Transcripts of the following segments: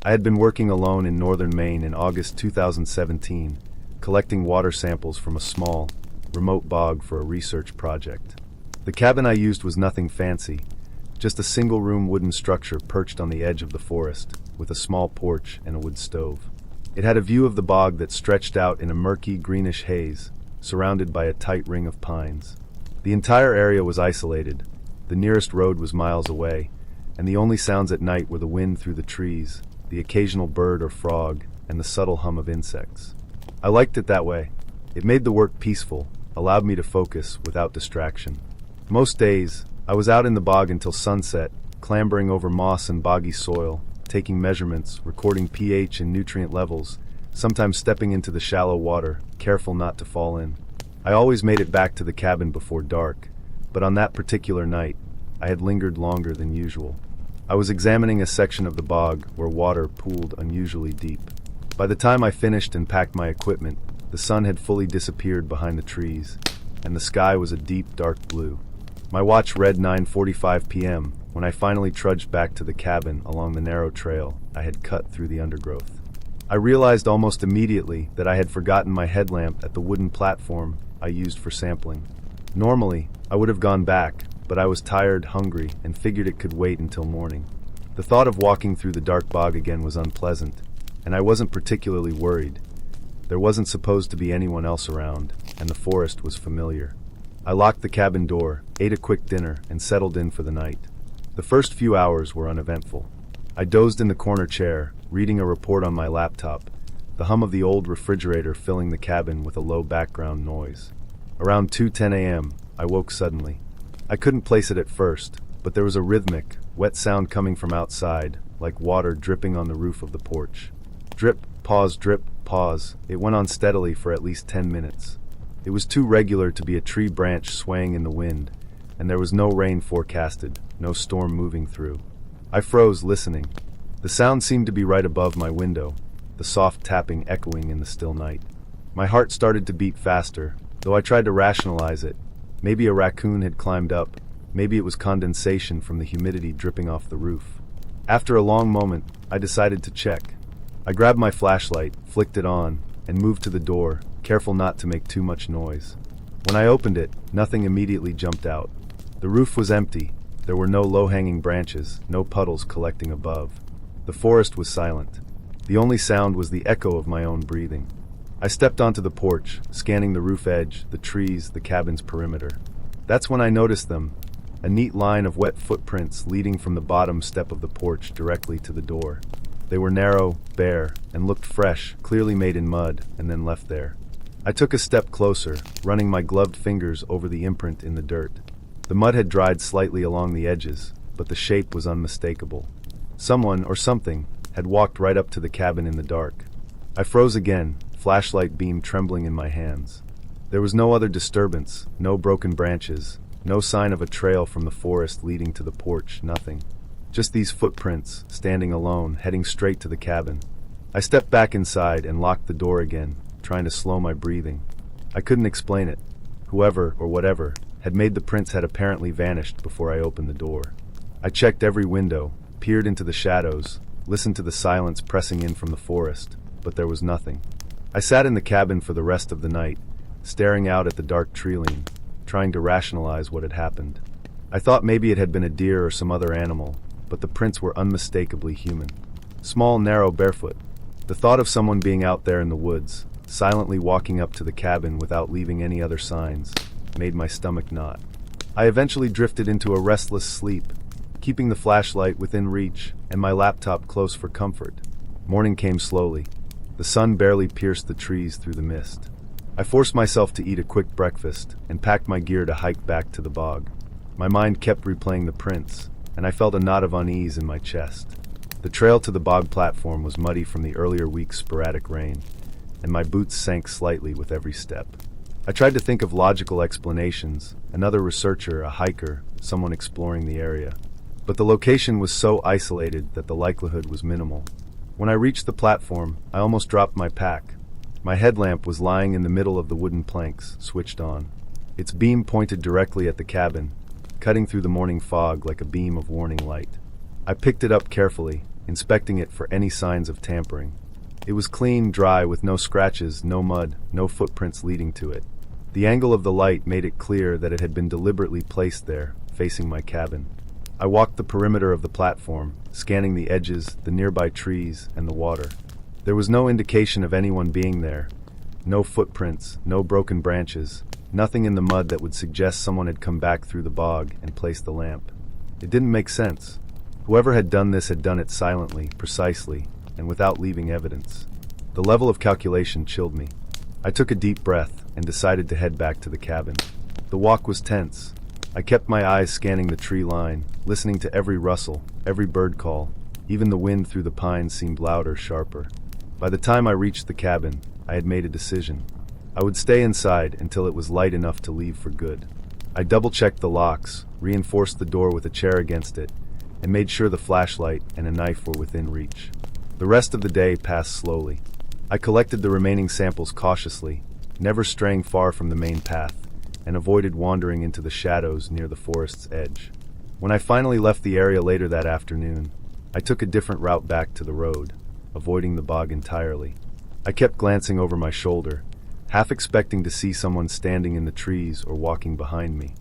I had been working alone in northern Maine in August 2017, collecting water samples from a small, remote bog for a research project. The cabin I used was nothing fancy, just a single-room wooden structure perched on the edge of the forest, with a small porch and a wood stove. It had a view of the bog that stretched out in a murky, greenish haze, surrounded by a tight ring of pines. The entire area was isolated. The nearest road was miles away, and the only sounds at night were the wind through the trees, the occasional bird or frog, and the subtle hum of insects. I liked it that way. It made the work peaceful, allowed me to focus without distraction. Most days, I was out in the bog until sunset, clambering over moss and boggy soil, taking measurements, recording pH and nutrient levels, sometimes stepping into the shallow water, careful not to fall in. I always made it back to the cabin before dark, but on that particular night, I had lingered longer than usual. I was examining a section of the bog where water pooled unusually deep. By the time I finished and packed my equipment, the sun had fully disappeared behind the trees, and the sky was a deep, dark blue. My watch read 9:45 p.m. when I finally trudged back to the cabin along the narrow trail I had cut through the undergrowth. I realized almost immediately that I had forgotten my headlamp at the wooden platform I used for sampling. Normally, I would have gone back, but I was tired, hungry, and figured it could wait until morning. The thought of walking through the dark bog again was unpleasant, and I wasn't particularly worried. There wasn't supposed to be anyone else around, and the forest was familiar. I locked the cabin door, ate a quick dinner, and settled in for the night. The first few hours were uneventful. I dozed in the corner chair, reading a report on my laptop, the hum of the old refrigerator filling the cabin with a low background noise. Around 2:10 a.m., I woke suddenly. I couldn't place it at first, but there was a rhythmic, wet sound coming from outside, like water dripping on the roof of the porch. Drip, pause, drip, pause. It went on steadily for at least 10 minutes. It was too regular to be a tree branch swaying in the wind, and there was no rain forecasted, no storm moving through. I froze, listening. The sound seemed to be right above my window, the soft tapping echoing in the still night. My heart started to beat faster, though I tried to rationalize it. Maybe a raccoon had climbed up, maybe it was condensation from the humidity dripping off the roof. After a long moment, I decided to check. I grabbed my flashlight, flicked it on, and moved to the door, careful not to make too much noise. When I opened it, nothing immediately jumped out. The roof was empty. There were no low-hanging branches, no puddles collecting above. The forest was silent. The only sound was the echo of my own breathing. I stepped onto the porch, scanning the roof edge, the trees, the cabin's perimeter. That's when I noticed them, a neat line of wet footprints leading from the bottom step of the porch directly to the door. They were narrow, bare, and looked fresh, clearly made in mud, and then left there. I took a step closer, running my gloved fingers over the imprint in the dirt. The mud had dried slightly along the edges, but the shape was unmistakable. Someone, or something, had walked right up to the cabin in the dark. I froze again, flashlight beam trembling in my hands. There was no other disturbance, no broken branches, no sign of a trail from the forest leading to the porch, nothing. Just these footprints, standing alone, heading straight to the cabin. I stepped back inside and locked the door again, trying to slow my breathing. I couldn't explain it. Whoever, or whatever, had made the prints had apparently vanished before I opened the door. I checked every window, peered into the shadows, listened to the silence pressing in from the forest, but there was nothing. I sat in the cabin for the rest of the night, staring out at the dark tree-line, trying to rationalize what had happened. I thought maybe it had been a deer or some other animal, but the prints were unmistakably human. Small, narrow, barefoot. The thought of someone being out there in the woods, silently walking up to the cabin without leaving any other signs, made my stomach knot. I eventually drifted into a restless sleep, keeping the flashlight within reach and my laptop close for comfort. Morning came slowly. The sun barely pierced the trees through the mist. I forced myself to eat a quick breakfast and packed my gear to hike back to the bog. My mind kept replaying the prints, and I felt a knot of unease in my chest. The trail to the bog platform was muddy from the earlier week's sporadic rain, and my boots sank slightly with every step. I tried to think of logical explanations, another researcher, a hiker, someone exploring the area. But the location was so isolated that the likelihood was minimal. When I reached the platform, I almost dropped my pack. My headlamp was lying in the middle of the wooden planks, switched on. Its beam pointed directly at the cabin, cutting through the morning fog like a beam of warning light. I picked it up carefully, inspecting it for any signs of tampering. It was clean, dry, with no scratches, no mud, no footprints leading to it. The angle of the light made it clear that it had been deliberately placed there, facing my cabin. I walked the perimeter of the platform, scanning the edges, the nearby trees, and the water. There was no indication of anyone being there. No footprints, no broken branches, nothing in the mud that would suggest someone had come back through the bog and placed the lamp. It didn't make sense. Whoever had done this had done it silently, precisely, and without leaving evidence. The level of calculation chilled me. I took a deep breath and decided to head back to the cabin. The walk was tense. I kept my eyes scanning the tree line, listening to every rustle, every bird call. Even the wind through the pines seemed louder, sharper. By the time I reached the cabin, I had made a decision. I would stay inside until it was light enough to leave for good. I double-checked the locks, reinforced the door with a chair against it, and made sure the flashlight and a knife were within reach. The rest of the day passed slowly. I collected the remaining samples cautiously, never straying far from the main path, and avoided wandering into the shadows near the forest's edge. When I finally left the area later that afternoon, I took a different route back to the road, avoiding the bog entirely. I kept glancing over my shoulder, half expecting to see someone standing in the trees or walking behind me.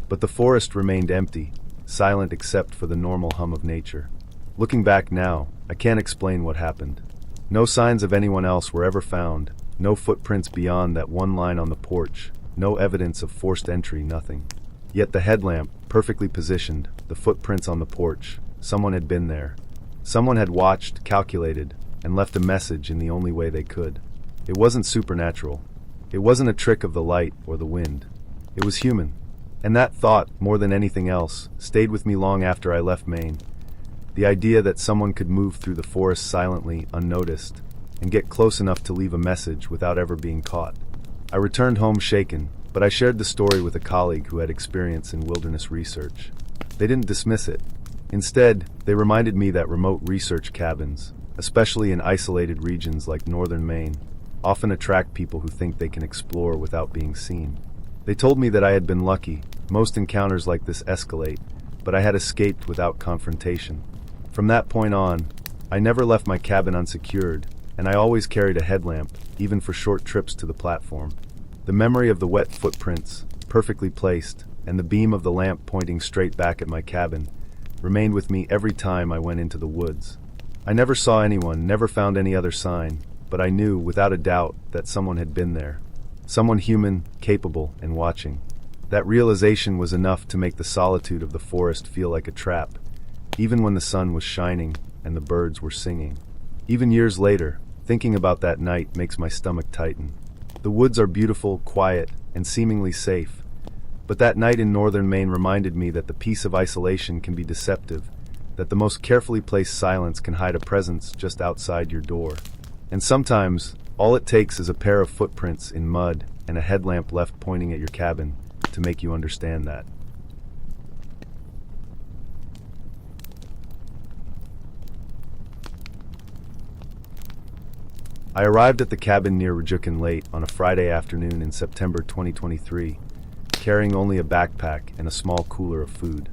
But the forest remained empty, silent except for the normal hum of nature. Looking back now, I can't explain what happened. No signs of anyone else were ever found, no footprints beyond that one line on the porch, no evidence of forced entry, nothing. Yet the headlamp, perfectly positioned, the footprints on the porch, someone had been there. Someone had watched, calculated, and left a message in the only way they could. It wasn't supernatural. It wasn't a trick of the light or the wind. It was human. And that thought, more than anything else, stayed with me long after I left Maine. The idea that someone could move through the forest silently, unnoticed, and get close enough to leave a message without ever being caught. I returned home shaken, but I shared the story with a colleague who had experience in wilderness research. They didn't dismiss it. Instead, they reminded me that remote research cabins, especially in isolated regions like northern Maine, often attract people who think they can explore without being seen. They told me that I had been lucky. Most encounters like this escalate, but I had escaped without confrontation. From that point on, I never left my cabin unsecured, and I always carried a headlamp, even for short trips to the platform. The memory of the wet footprints, perfectly placed, and the beam of the lamp pointing straight back at my cabin, remained with me every time I went into the woods. I never saw anyone, never found any other sign, but I knew, without a doubt, that someone had been there. Someone human, capable, and watching. That realization was enough to make the solitude of the forest feel like a trap, even when the sun was shining and the birds were singing. Even years later, thinking about that night makes my stomach tighten. The woods are beautiful, quiet, and seemingly safe, but that night in northern Maine reminded me that the peace of isolation can be deceptive, that the most carefully placed silence can hide a presence just outside your door. And sometimes, all it takes is a pair of footprints in mud and a headlamp left pointing at your cabin to make you understand that. I arrived at the cabin near Rajukin late on a Friday afternoon in September 2023, carrying only a backpack and a small cooler of food.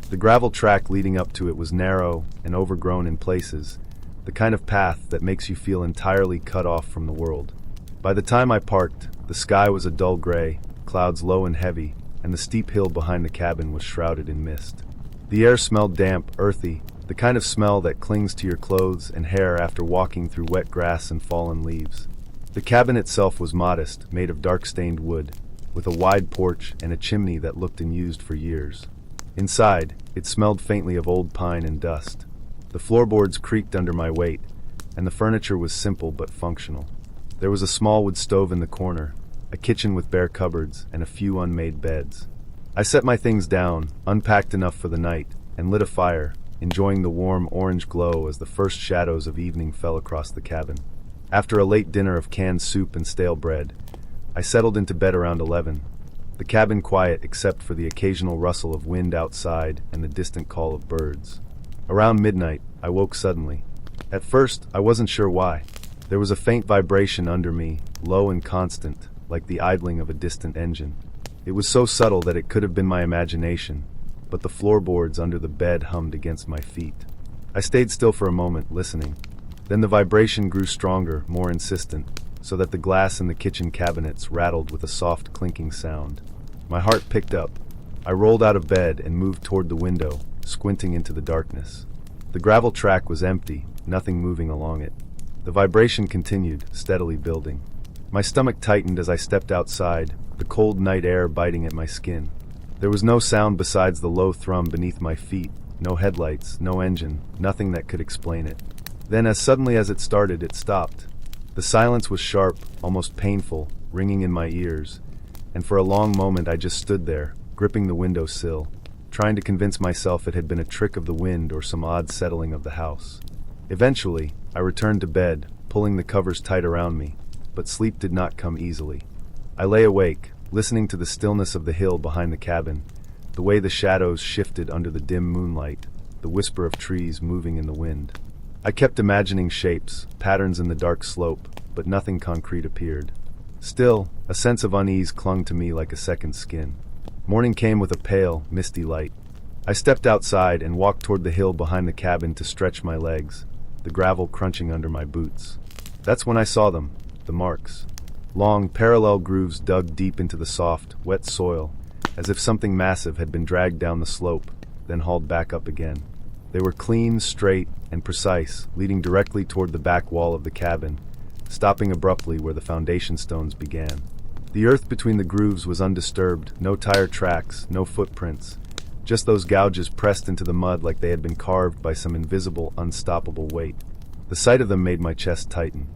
The gravel track leading up to it was narrow and overgrown in places, the kind of path that makes you feel entirely cut off from the world. By the time I parked, the sky was a dull gray, clouds low and heavy, and the steep hill behind the cabin was shrouded in mist. The air smelled damp, earthy, the kind of smell that clings to your clothes and hair after walking through wet grass and fallen leaves. The cabin itself was modest, made of dark-stained wood, with a wide porch and a chimney that looked unused for years. Inside, it smelled faintly of old pine and dust. The floorboards creaked under my weight, and the furniture was simple but functional. There was a small wood stove in the corner, a kitchen with bare cupboards, and a few unmade beds. I set my things down, unpacked enough for the night, and lit a fire, enjoying the warm orange glow as the first shadows of evening fell across the cabin. After a late dinner of canned soup and stale bread, I settled into bed around 11, the cabin quiet except for the occasional rustle of wind outside and the distant call of birds. Around midnight, I woke suddenly. At first, I wasn't sure why. There was a faint vibration under me, low and constant, like the idling of a distant engine. It was so subtle that it could have been my imagination, but the floorboards under the bed hummed against my feet. I stayed still for a moment, listening. Then the vibration grew stronger, more insistent, so that the glass in the kitchen cabinets rattled with a soft clinking sound. My heart picked up. I rolled out of bed and moved toward the window, squinting into the darkness. The gravel track was empty, nothing moving along it. The vibration continued, steadily building. My stomach tightened as I stepped outside, the cold night air biting at my skin. There was no sound besides the low thrum beneath my feet, no headlights, no engine, nothing that could explain it. Then, as suddenly as it started, it stopped. The silence was sharp, almost painful, ringing in my ears, and for a long moment I just stood there, gripping the window sill, trying to convince myself it had been a trick of the wind or some odd settling of the house. Eventually, I returned to bed, pulling the covers tight around me, but sleep did not come easily. I lay awake, listening to the stillness of the hill behind the cabin, the way the shadows shifted under the dim moonlight, the whisper of trees moving in the wind. I kept imagining shapes, patterns in the dark slope, but nothing concrete appeared. Still, a sense of unease clung to me like a second skin. Morning came with a pale, misty light. I stepped outside and walked toward the hill behind the cabin to stretch my legs, the gravel crunching under my boots. That's when I saw them, the marks. Long, parallel grooves dug deep into the soft, wet soil, as if something massive had been dragged down the slope, then hauled back up again. They were clean, straight, and precise, leading directly toward the back wall of the cabin, stopping abruptly where the foundation stones began. The earth between the grooves was undisturbed, no tire tracks, no footprints, just those gouges pressed into the mud like they had been carved by some invisible, unstoppable weight. The sight of them made my chest tighten.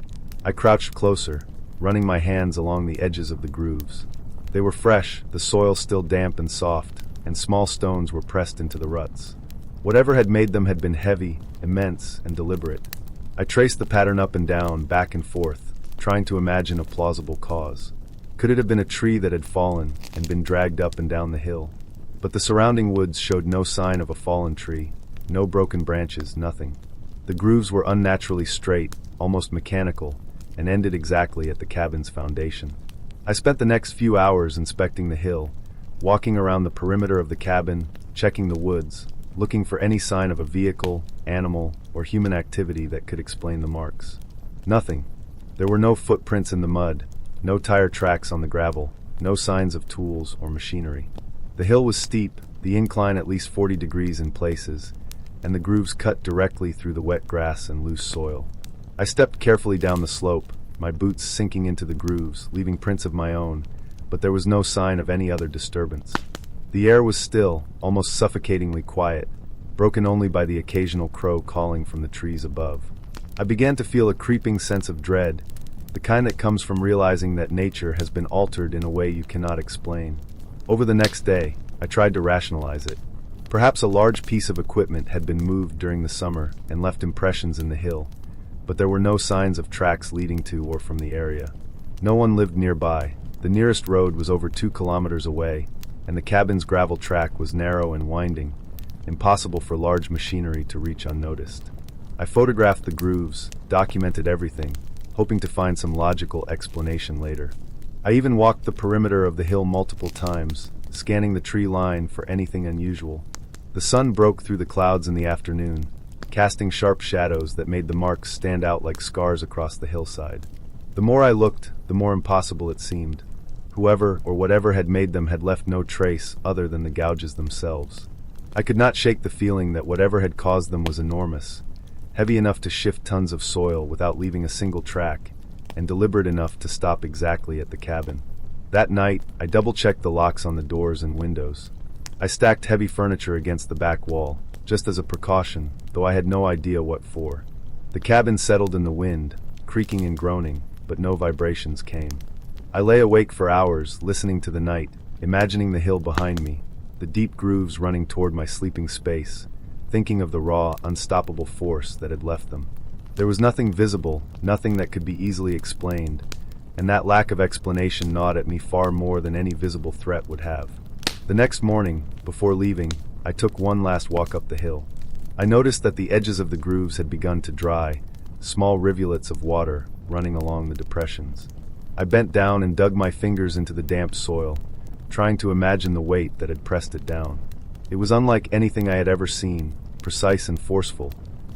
I crouched closer, running my hands along the edges of the grooves. They were fresh, the soil still damp and soft, and small stones were pressed into the ruts. Whatever had made them had been heavy, immense, and deliberate. I traced the pattern up and down, back and forth, trying to imagine a plausible cause. Could it have been a tree that had fallen and been dragged up and down the hill? But the surrounding woods showed no sign of a fallen tree, no broken branches, nothing. The grooves were unnaturally straight, almost mechanical, and ended exactly at the cabin's foundation. I spent the next few hours inspecting the hill, walking around the perimeter of the cabin, checking the woods, looking for any sign of a vehicle, animal, or human activity that could explain the marks. Nothing. There were no footprints in the mud, no tire tracks on the gravel, no signs of tools or machinery. The hill was steep, the incline at least 40 degrees in places, and the grooves cut directly through the wet grass and loose soil. I stepped carefully down the slope, my boots sinking into the grooves, leaving prints of my own, but there was no sign of any other disturbance. The air was still, almost suffocatingly quiet, broken only by the occasional crow calling from the trees above. I began to feel a creeping sense of dread, the kind that comes from realizing that nature has been altered in a way you cannot explain. Over the next day, I tried to rationalize it. Perhaps a large piece of equipment had been moved during the summer and left impressions in the hill, but there were no signs of tracks leading to or from the area. No one lived nearby. The nearest road was over 2 kilometers away, and the cabin's gravel track was narrow and winding, impossible for large machinery to reach unnoticed. I photographed the grooves, documented everything, hoping to find some logical explanation later. I even walked the perimeter of the hill multiple times, scanning the tree line for anything unusual. The sun broke through the clouds in the afternoon, casting sharp shadows that made the marks stand out like scars across the hillside. The more I looked, the more impossible it seemed. Whoever or whatever had made them had left no trace other than the gouges themselves. I could not shake the feeling that whatever had caused them was enormous, heavy enough to shift tons of soil without leaving a single track, and deliberate enough to stop exactly at the cabin. That night, I double-checked the locks on the doors and windows. I stacked heavy furniture against the back wall, just as a precaution, though I had no idea what for. The cabin settled in the wind, creaking and groaning, but no vibrations came. I lay awake for hours, listening to the night, imagining the hill behind me, the deep grooves running toward my sleeping space, thinking of the raw, unstoppable force that had left them. There was nothing visible, nothing that could be easily explained, and that lack of explanation gnawed at me far more than any visible threat would have. The next morning, before leaving, I took one last walk up the hill. I noticed that the edges of the grooves had begun to dry, small rivulets of water running along the depressions. I bent down and dug my fingers into the damp soil, trying to imagine the weight that had pressed it down. It was unlike anything I had ever seen, precise and forceful,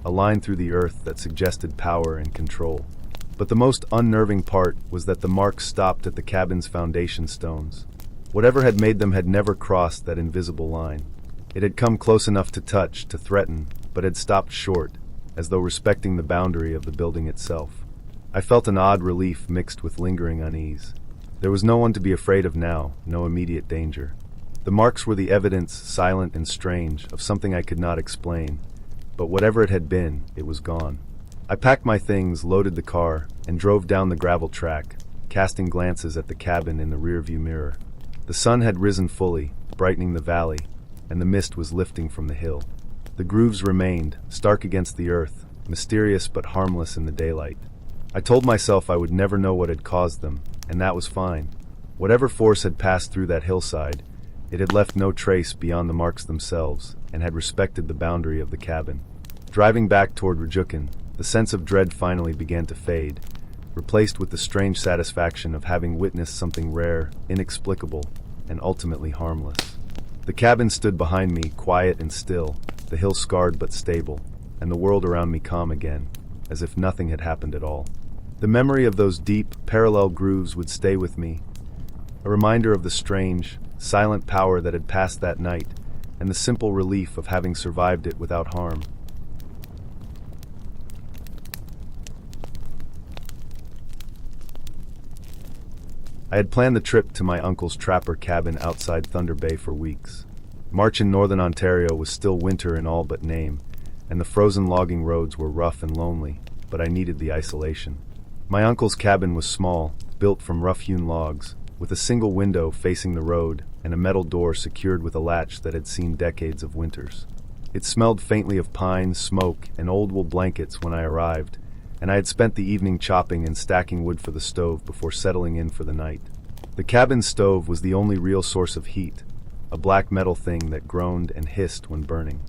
a line through the earth that suggested power and control. But the most unnerving part was that the marks stopped at the cabin's foundation stones. Whatever had made them had never crossed that invisible line. It had come close enough to touch, to threaten, but had stopped short, as though respecting the boundary of the building itself. I felt an odd relief mixed with lingering unease. There was no one to be afraid of now, no immediate danger. The marks were the evidence, silent and strange, of something I could not explain. But whatever it had been, it was gone. I packed my things, loaded the car, and drove down the gravel track, casting glances at the cabin in the rearview mirror. The sun had risen fully, brightening the valley, and the mist was lifting from the hill. The grooves remained, stark against the earth, mysterious but harmless in the daylight. I told myself I would never know what had caused them, and that was fine. Whatever force had passed through that hillside, it had left no trace beyond the marks themselves, and had respected the boundary of the cabin. Driving back toward Rajukin, the sense of dread finally began to fade, replaced with the strange satisfaction of having witnessed something rare, inexplicable, and ultimately harmless. The cabin stood behind me, quiet and still, the hill scarred but stable, and the world around me calm again, as if nothing had happened at all. The memory of those deep, parallel grooves would stay with me, a reminder of the strange, silent power that had passed that night, and the simple relief of having survived it without harm. I had planned the trip to my uncle's trapper cabin outside Thunder Bay for weeks. March in northern Ontario was still winter in all but name, and the frozen logging roads were rough and lonely, but I needed the isolation. My uncle's cabin was small, built from rough-hewn logs, with a single window facing the road and a metal door secured with a latch that had seen decades of winters. It smelled faintly of pine, smoke, and old wool blankets when I arrived, and I had spent the evening chopping and stacking wood for the stove before settling in for the night. The cabin stove was the only real source of heat, a black metal thing that groaned and hissed when burning.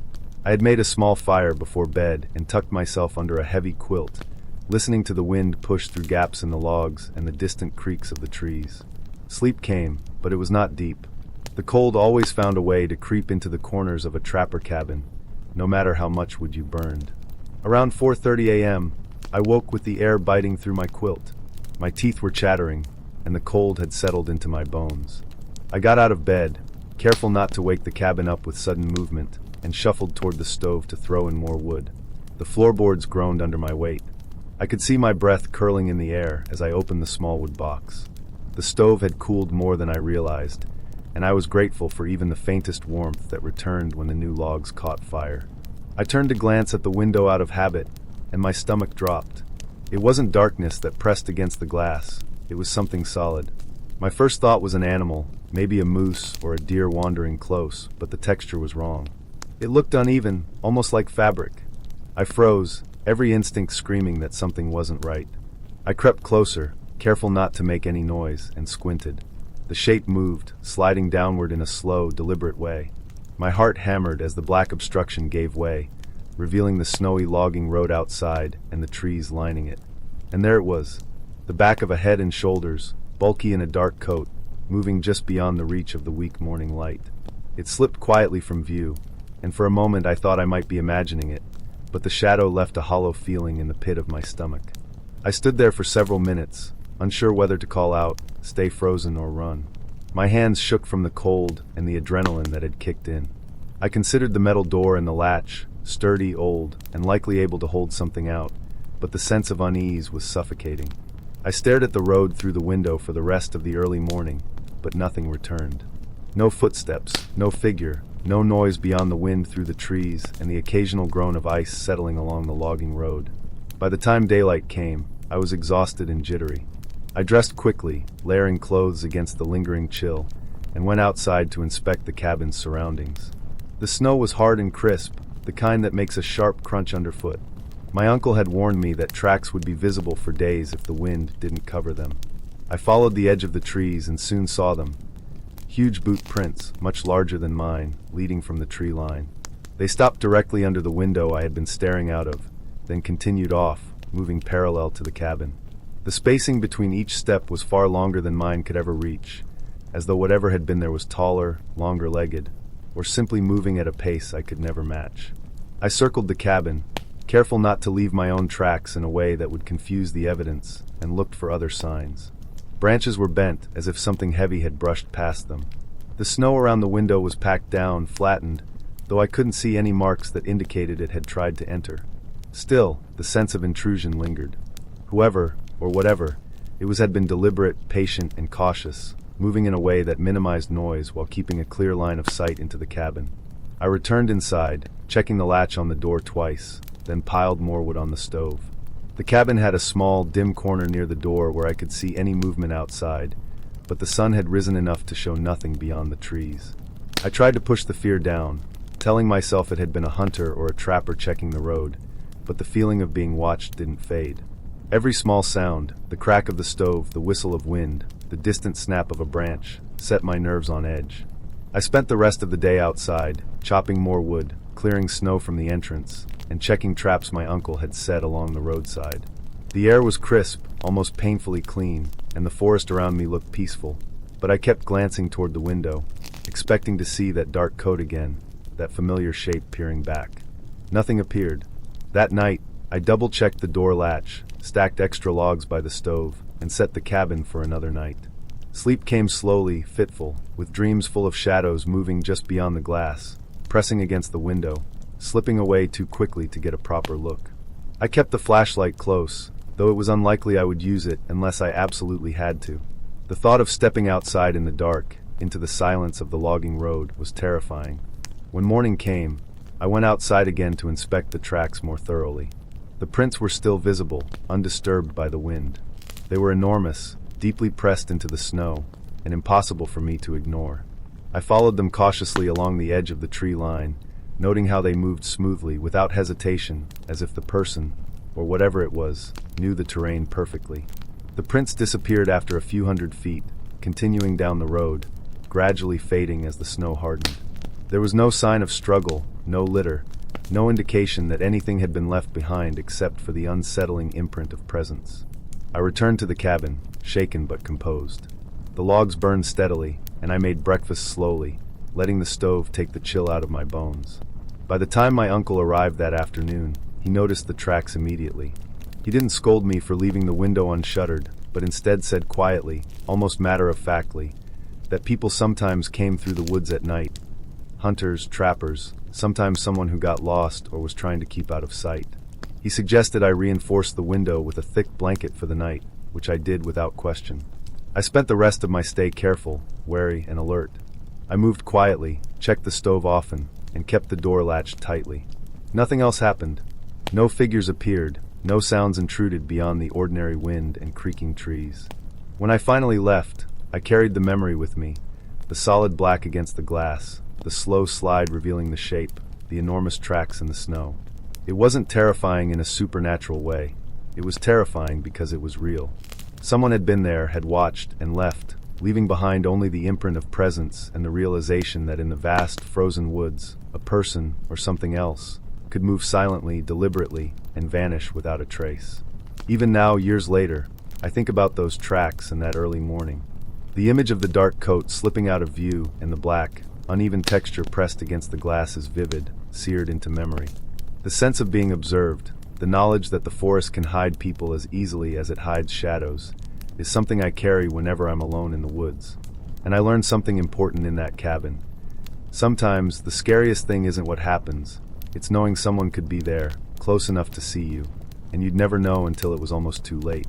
I had made a small fire before bed and tucked myself under a heavy quilt, listening to the wind push through gaps in the logs and the distant creaks of the trees. Sleep came, but it was not deep. The cold always found a way to creep into the corners of a trapper cabin, no matter how much wood you burned. Around 4:30 a.m., I woke with the air biting through my quilt. My teeth were chattering, and the cold had settled into my bones. I got out of bed, careful not to wake the cabin up with sudden movement, and shuffled toward the stove to throw in more wood. The floorboards groaned under my weight. I could see my breath curling in the air as I opened the small wood box. The stove had cooled more than I realized, and I was grateful for even the faintest warmth that returned when the new logs caught fire. I turned to glance at the window out of habit, and my stomach dropped. It wasn't darkness that pressed against the glass. It was something solid. My first thought was an animal, maybe a moose or a deer wandering close, but the texture was wrong. It looked uneven, almost like fabric. I froze, every instinct screaming that something wasn't right. I crept closer, careful not to make any noise, and squinted. The shape moved, sliding downward in a slow, deliberate way. My heart hammered as the black obstruction gave way, revealing the snowy logging road outside and the trees lining it. And there it was, the back of a head and shoulders, bulky in a dark coat, moving just beyond the reach of the weak morning light. It slipped quietly from view, and for a moment I thought I might be imagining it, but the shadow left a hollow feeling in the pit of my stomach. I stood there for several minutes, unsure whether to call out, stay frozen, or run. My hands shook from the cold and the adrenaline that had kicked in. I considered the metal door and the latch, sturdy, old, and likely able to hold something out, but the sense of unease was suffocating. I stared at the road through the window for the rest of the early morning, but nothing returned. No footsteps, no figure, no noise beyond the wind through the trees and the occasional groan of ice settling along the logging road. By the time daylight came, I was exhausted and jittery. I dressed quickly, layering clothes against the lingering chill, and went outside to inspect the cabin's surroundings. The snow was hard and crisp, the kind that makes a sharp crunch underfoot. My uncle had warned me that tracks would be visible for days if the wind didn't cover them. I followed the edge of the trees and soon saw them. Huge boot prints, much larger than mine, leading from the tree line. They stopped directly under the window I had been staring out of, then continued off, moving parallel to the cabin. The spacing between each step was far longer than mine could ever reach, as though whatever had been there was taller, longer-legged, or simply moving at a pace I could never match. I circled the cabin, careful not to leave my own tracks in a way that would confuse the evidence, and looked for other signs. Branches were bent, as if something heavy had brushed past them. The snow around the window was packed down, flattened, though I couldn't see any marks that indicated it had tried to enter. Still, the sense of intrusion lingered. Whoever, or whatever, had been deliberate, patient, and cautious, moving in a way that minimized noise while keeping a clear line of sight into the cabin. I returned inside, checking the latch on the door twice, then piled more wood on the stove. The cabin had a small, dim corner near the door where I could see any movement outside, but the sun had risen enough to show nothing beyond the trees. I tried to push the fear down, telling myself it had been a hunter or a trapper checking the road, but the feeling of being watched didn't fade. Every small sound, the crack of the stove, the whistle of wind, the distant snap of a branch, set my nerves on edge. I spent the rest of the day outside, chopping more wood, clearing snow from the entrance, and checking traps my uncle had set along the roadside. The air was crisp, almost painfully clean, and the forest around me looked peaceful, but I kept glancing toward the window, expecting to see that dark coat again, that familiar shape peering back. Nothing appeared. That night, I double-checked the door latch, stacked extra logs by the stove, and set the cabin for another night. Sleep came slowly, fitful, with dreams full of shadows moving just beyond the glass, pressing against the window, slipping away too quickly to get a proper look. I kept the flashlight close, though it was unlikely I would use it unless I absolutely had to. The thought of stepping outside in the dark, into the silence of the logging road, was terrifying. When morning came, I went outside again to inspect the tracks more thoroughly. The prints were still visible, undisturbed by the wind. They were enormous, deeply pressed into the snow, and impossible for me to ignore. I followed them cautiously along the edge of the tree line, noting how they moved smoothly, without hesitation, as if the person, or whatever it was, knew the terrain perfectly. The prints disappeared after a few hundred feet, continuing down the road, gradually fading as the snow hardened. There was no sign of struggle, no litter, no indication that anything had been left behind except for the unsettling imprint of presence. I returned to the cabin, shaken but composed. The logs burned steadily, and I made breakfast slowly, letting the stove take the chill out of my bones. By the time my uncle arrived that afternoon, he noticed the tracks immediately. He didn't scold me for leaving the window unshuttered, but instead said quietly, almost matter-of-factly, that people sometimes came through the woods at night. Hunters, trappers, sometimes someone who got lost or was trying to keep out of sight. He suggested I reinforce the window with a thick blanket for the night, which I did without question. I spent the rest of my stay careful, wary, and alert. I moved quietly, checked the stove often, and kept the door latched tightly. Nothing else happened. No figures appeared, no sounds intruded beyond the ordinary wind and creaking trees. When I finally left, I carried the memory with me, the solid black against the glass, the slow slide revealing the shape, the enormous tracks in the snow. It wasn't terrifying in a supernatural way. It was terrifying because it was real. Someone had been there, had watched, and left, leaving behind only the imprint of presence and the realization that in the vast, frozen woods, a person, or something else, could move silently, deliberately, and vanish without a trace. Even now, years later, I think about those tracks and that early morning. The image of the dark coat slipping out of view and the black, uneven texture pressed against the glass is vivid, seared into memory. The sense of being observed, the knowledge that the forest can hide people as easily as it hides shadows, is something I carry whenever I'm alone in the woods. And I learned something important in that cabin. Sometimes, the scariest thing isn't what happens, it's knowing someone could be there, close enough to see you, and you'd never know until it was almost too late.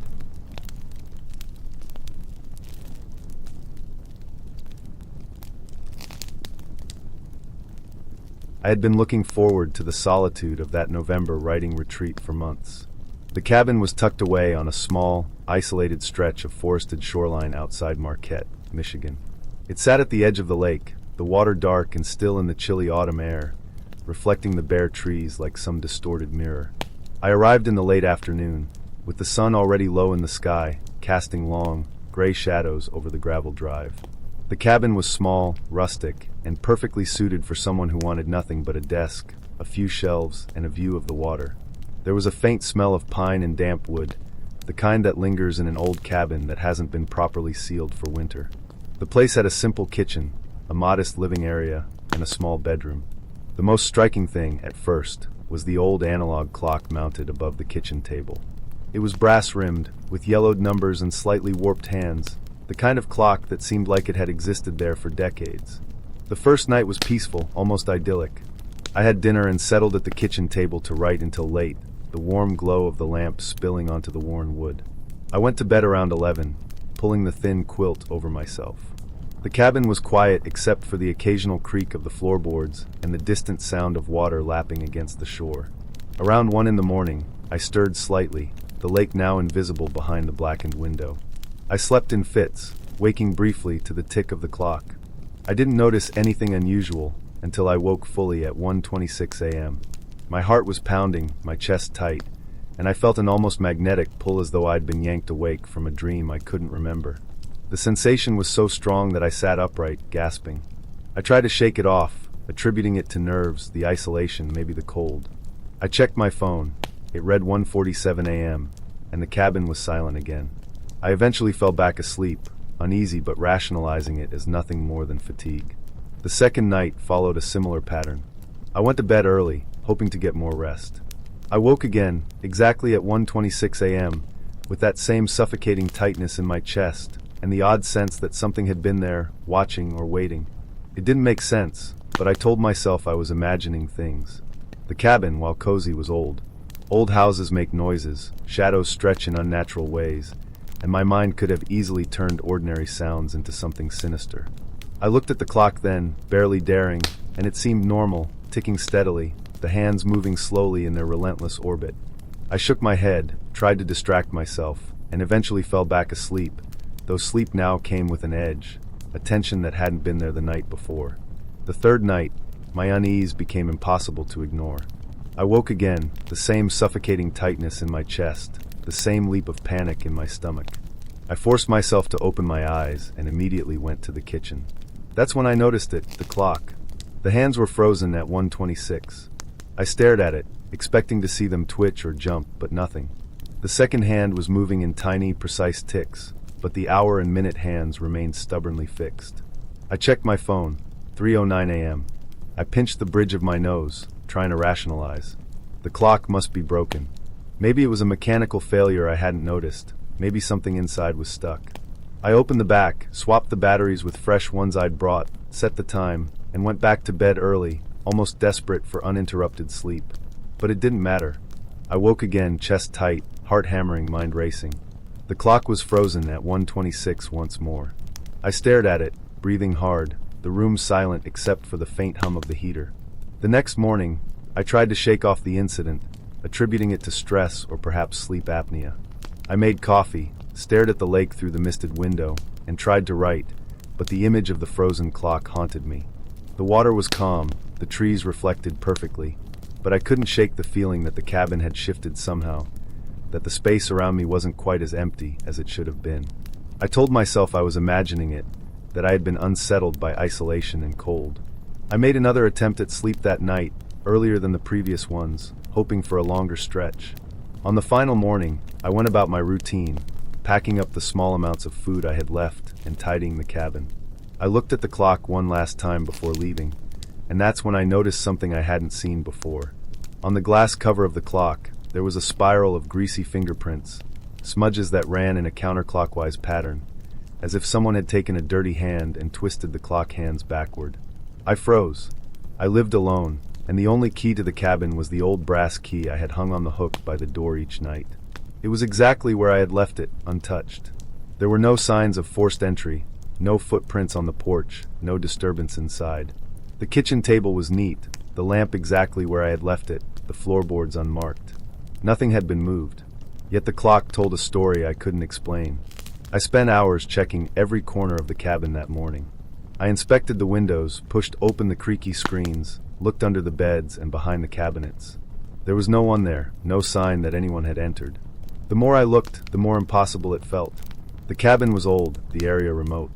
I had been looking forward to the solitude of that November writing retreat for months. The cabin was tucked away on a small, isolated stretch of forested shoreline outside Marquette, Michigan. It sat at the edge of the lake, the water dark and still in the chilly autumn air, reflecting the bare trees like some distorted mirror. I arrived in the late afternoon, with the sun already low in the sky, casting long, gray shadows over the gravel drive. The cabin was small, rustic, and perfectly suited for someone who wanted nothing but a desk, a few shelves, and a view of the water. There was a faint smell of pine and damp wood, the kind that lingers in an old cabin that hasn't been properly sealed for winter. The place had a simple kitchen, a modest living area, and a small bedroom. The most striking thing, at first, was the old analog clock mounted above the kitchen table. It was brass-rimmed, with yellowed numbers and slightly warped hands, the kind of clock that seemed like it had existed there for decades. The first night was peaceful, almost idyllic. I had dinner and settled at the kitchen table to write until late, the warm glow of the lamp spilling onto the worn wood. I went to bed around 11, pulling the thin quilt over myself. The cabin was quiet except for the occasional creak of the floorboards and the distant sound of water lapping against the shore. Around 1 in the morning, I stirred slightly, the lake now invisible behind the blackened window. I slept in fits, waking briefly to the tick of the clock. I didn't notice anything unusual until I woke fully at 1:26 a.m. My heart was pounding, my chest tight, and I felt an almost magnetic pull as though I'd been yanked awake from a dream I couldn't remember. The sensation was so strong that I sat upright, gasping. I tried to shake it off, attributing it to nerves, the isolation, maybe the cold. I checked my phone. It read 1:47 a.m., and the cabin was silent again. I eventually fell back asleep, uneasy but rationalizing it as nothing more than fatigue. The second night followed a similar pattern. I went to bed early, hoping to get more rest. I woke again, exactly at 1:26 a.m., with that same suffocating tightness in my chest, and the odd sense that something had been there, watching or waiting. It didn't make sense, but I told myself I was imagining things. The cabin, while cozy, was old. Old houses make noises, shadows stretch in unnatural ways, and my mind could have easily turned ordinary sounds into something sinister. I looked at the clock then, barely daring, and it seemed normal, ticking steadily, the hands moving slowly in their relentless orbit. I shook my head, tried to distract myself, and eventually fell back asleep, though sleep now came with an edge, a tension that hadn't been there the night before. The third night, my unease became impossible to ignore. I woke again, the same suffocating tightness in my chest, the same leap of panic in my stomach. I forced myself to open my eyes and immediately went to the kitchen. That's when I noticed it, the clock. The hands were frozen at 1:26. I stared at it, expecting to see them twitch or jump, but nothing. The second hand was moving in tiny, precise ticks, but the hour and minute hands remained stubbornly fixed. I checked my phone, 3:09 a.m. I pinched the bridge of my nose, trying to rationalize. The clock must be broken. Maybe it was a mechanical failure I hadn't noticed. Maybe something inside was stuck. I opened the back, swapped the batteries with fresh ones I'd brought, set the time, and went back to bed early, almost desperate for uninterrupted sleep. But it didn't matter. I woke again, chest tight, heart hammering, mind racing. The clock was frozen at 1:26 once more. I stared at it, breathing hard, the room silent except for the faint hum of the heater. The next morning, I tried to shake off the incident, attributing it to stress or perhaps sleep apnea. I made coffee, stared at the lake through the misted window, and tried to write, but the image of the frozen clock haunted me. The water was calm, the trees reflected perfectly, but I couldn't shake the feeling that the cabin had shifted somehow, that the space around me wasn't quite as empty as it should have been. I told myself I was imagining it, that I had been unsettled by isolation and cold. I made another attempt at sleep that night, earlier than the previous ones, hoping for a longer stretch. On the final morning, I went about my routine, packing up the small amounts of food I had left and tidying the cabin. I looked at the clock one last time before leaving, and that's when I noticed something I hadn't seen before. On the glass cover of the clock, there was a spiral of greasy fingerprints, smudges that ran in a counterclockwise pattern, as if someone had taken a dirty hand and twisted the clock hands backward. I froze. I lived alone, and the only key to the cabin was the old brass key I had hung on the hook by the door each night. It was exactly where I had left it, untouched. There were no signs of forced entry, no footprints on the porch, no disturbance inside. The kitchen table was neat, the lamp exactly where I had left it, the floorboards unmarked. Nothing had been moved, yet the clock told a story I couldn't explain. I spent hours checking every corner of the cabin that morning. I inspected the windows, pushed open the creaky screens, looked under the beds and behind the cabinets. There was no one there, no sign that anyone had entered. The more I looked, the more impossible it felt. The cabin was old, the area remote.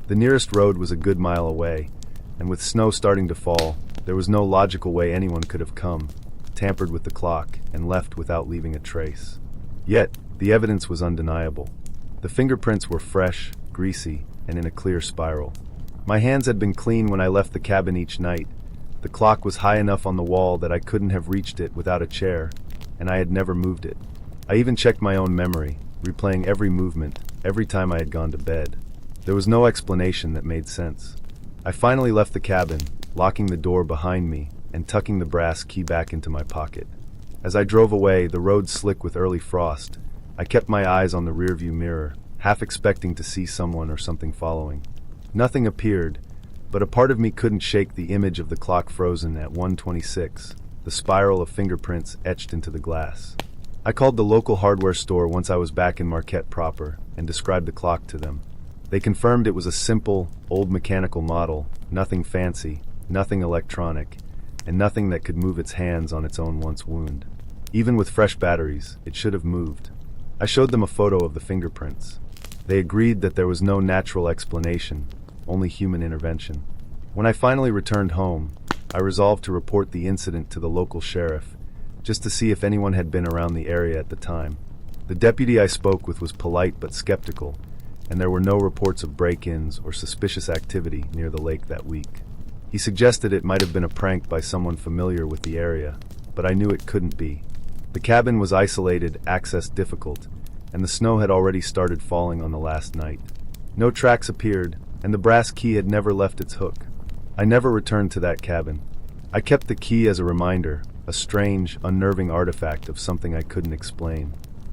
The nearest road was a good mile away, and with snow starting to fall, there was no logical way anyone could have come, tampered with the clock, and left without leaving a trace. Yet, the evidence was undeniable. The fingerprints were fresh, greasy, and in a clear spiral. My hands had been clean when I left the cabin each night, The clock was high enough on the wall that I couldn't have reached it without a chair, and I had never moved it. I even checked my own memory, replaying every movement, every time I had gone to bed. There was no explanation that made sense. I finally left the cabin, locking the door behind me and tucking the brass key back into my pocket. As I drove away, the road slick with early frost, I kept my eyes on the rearview mirror, half expecting to see someone or something following. Nothing appeared, but a part of me couldn't shake the image of the clock frozen at 1:26, the spiral of fingerprints etched into the glass. I called the local hardware store once I was back in Marquette proper and described the clock to them. They confirmed it was a simple, old mechanical model, nothing fancy, nothing electronic, and nothing that could move its hands on its own once wound. Even with fresh batteries, it should have moved. I showed them a photo of the fingerprints. They agreed that there was no natural explanation, only human intervention. When I finally returned home, I resolved to report the incident to the local sheriff, just to see if anyone had been around the area at the time. The deputy I spoke with was polite but skeptical, and there were no reports of break-ins or suspicious activity near the lake that week. He suggested it might have been a prank by someone familiar with the area, but I knew it couldn't be. The cabin was isolated, access difficult, and the snow had already started falling on the last night. No tracks appeared, and the brass key had never left its hook. I never returned to that cabin. I kept the key as a reminder, a strange, unnerving artifact of something I couldn't explain.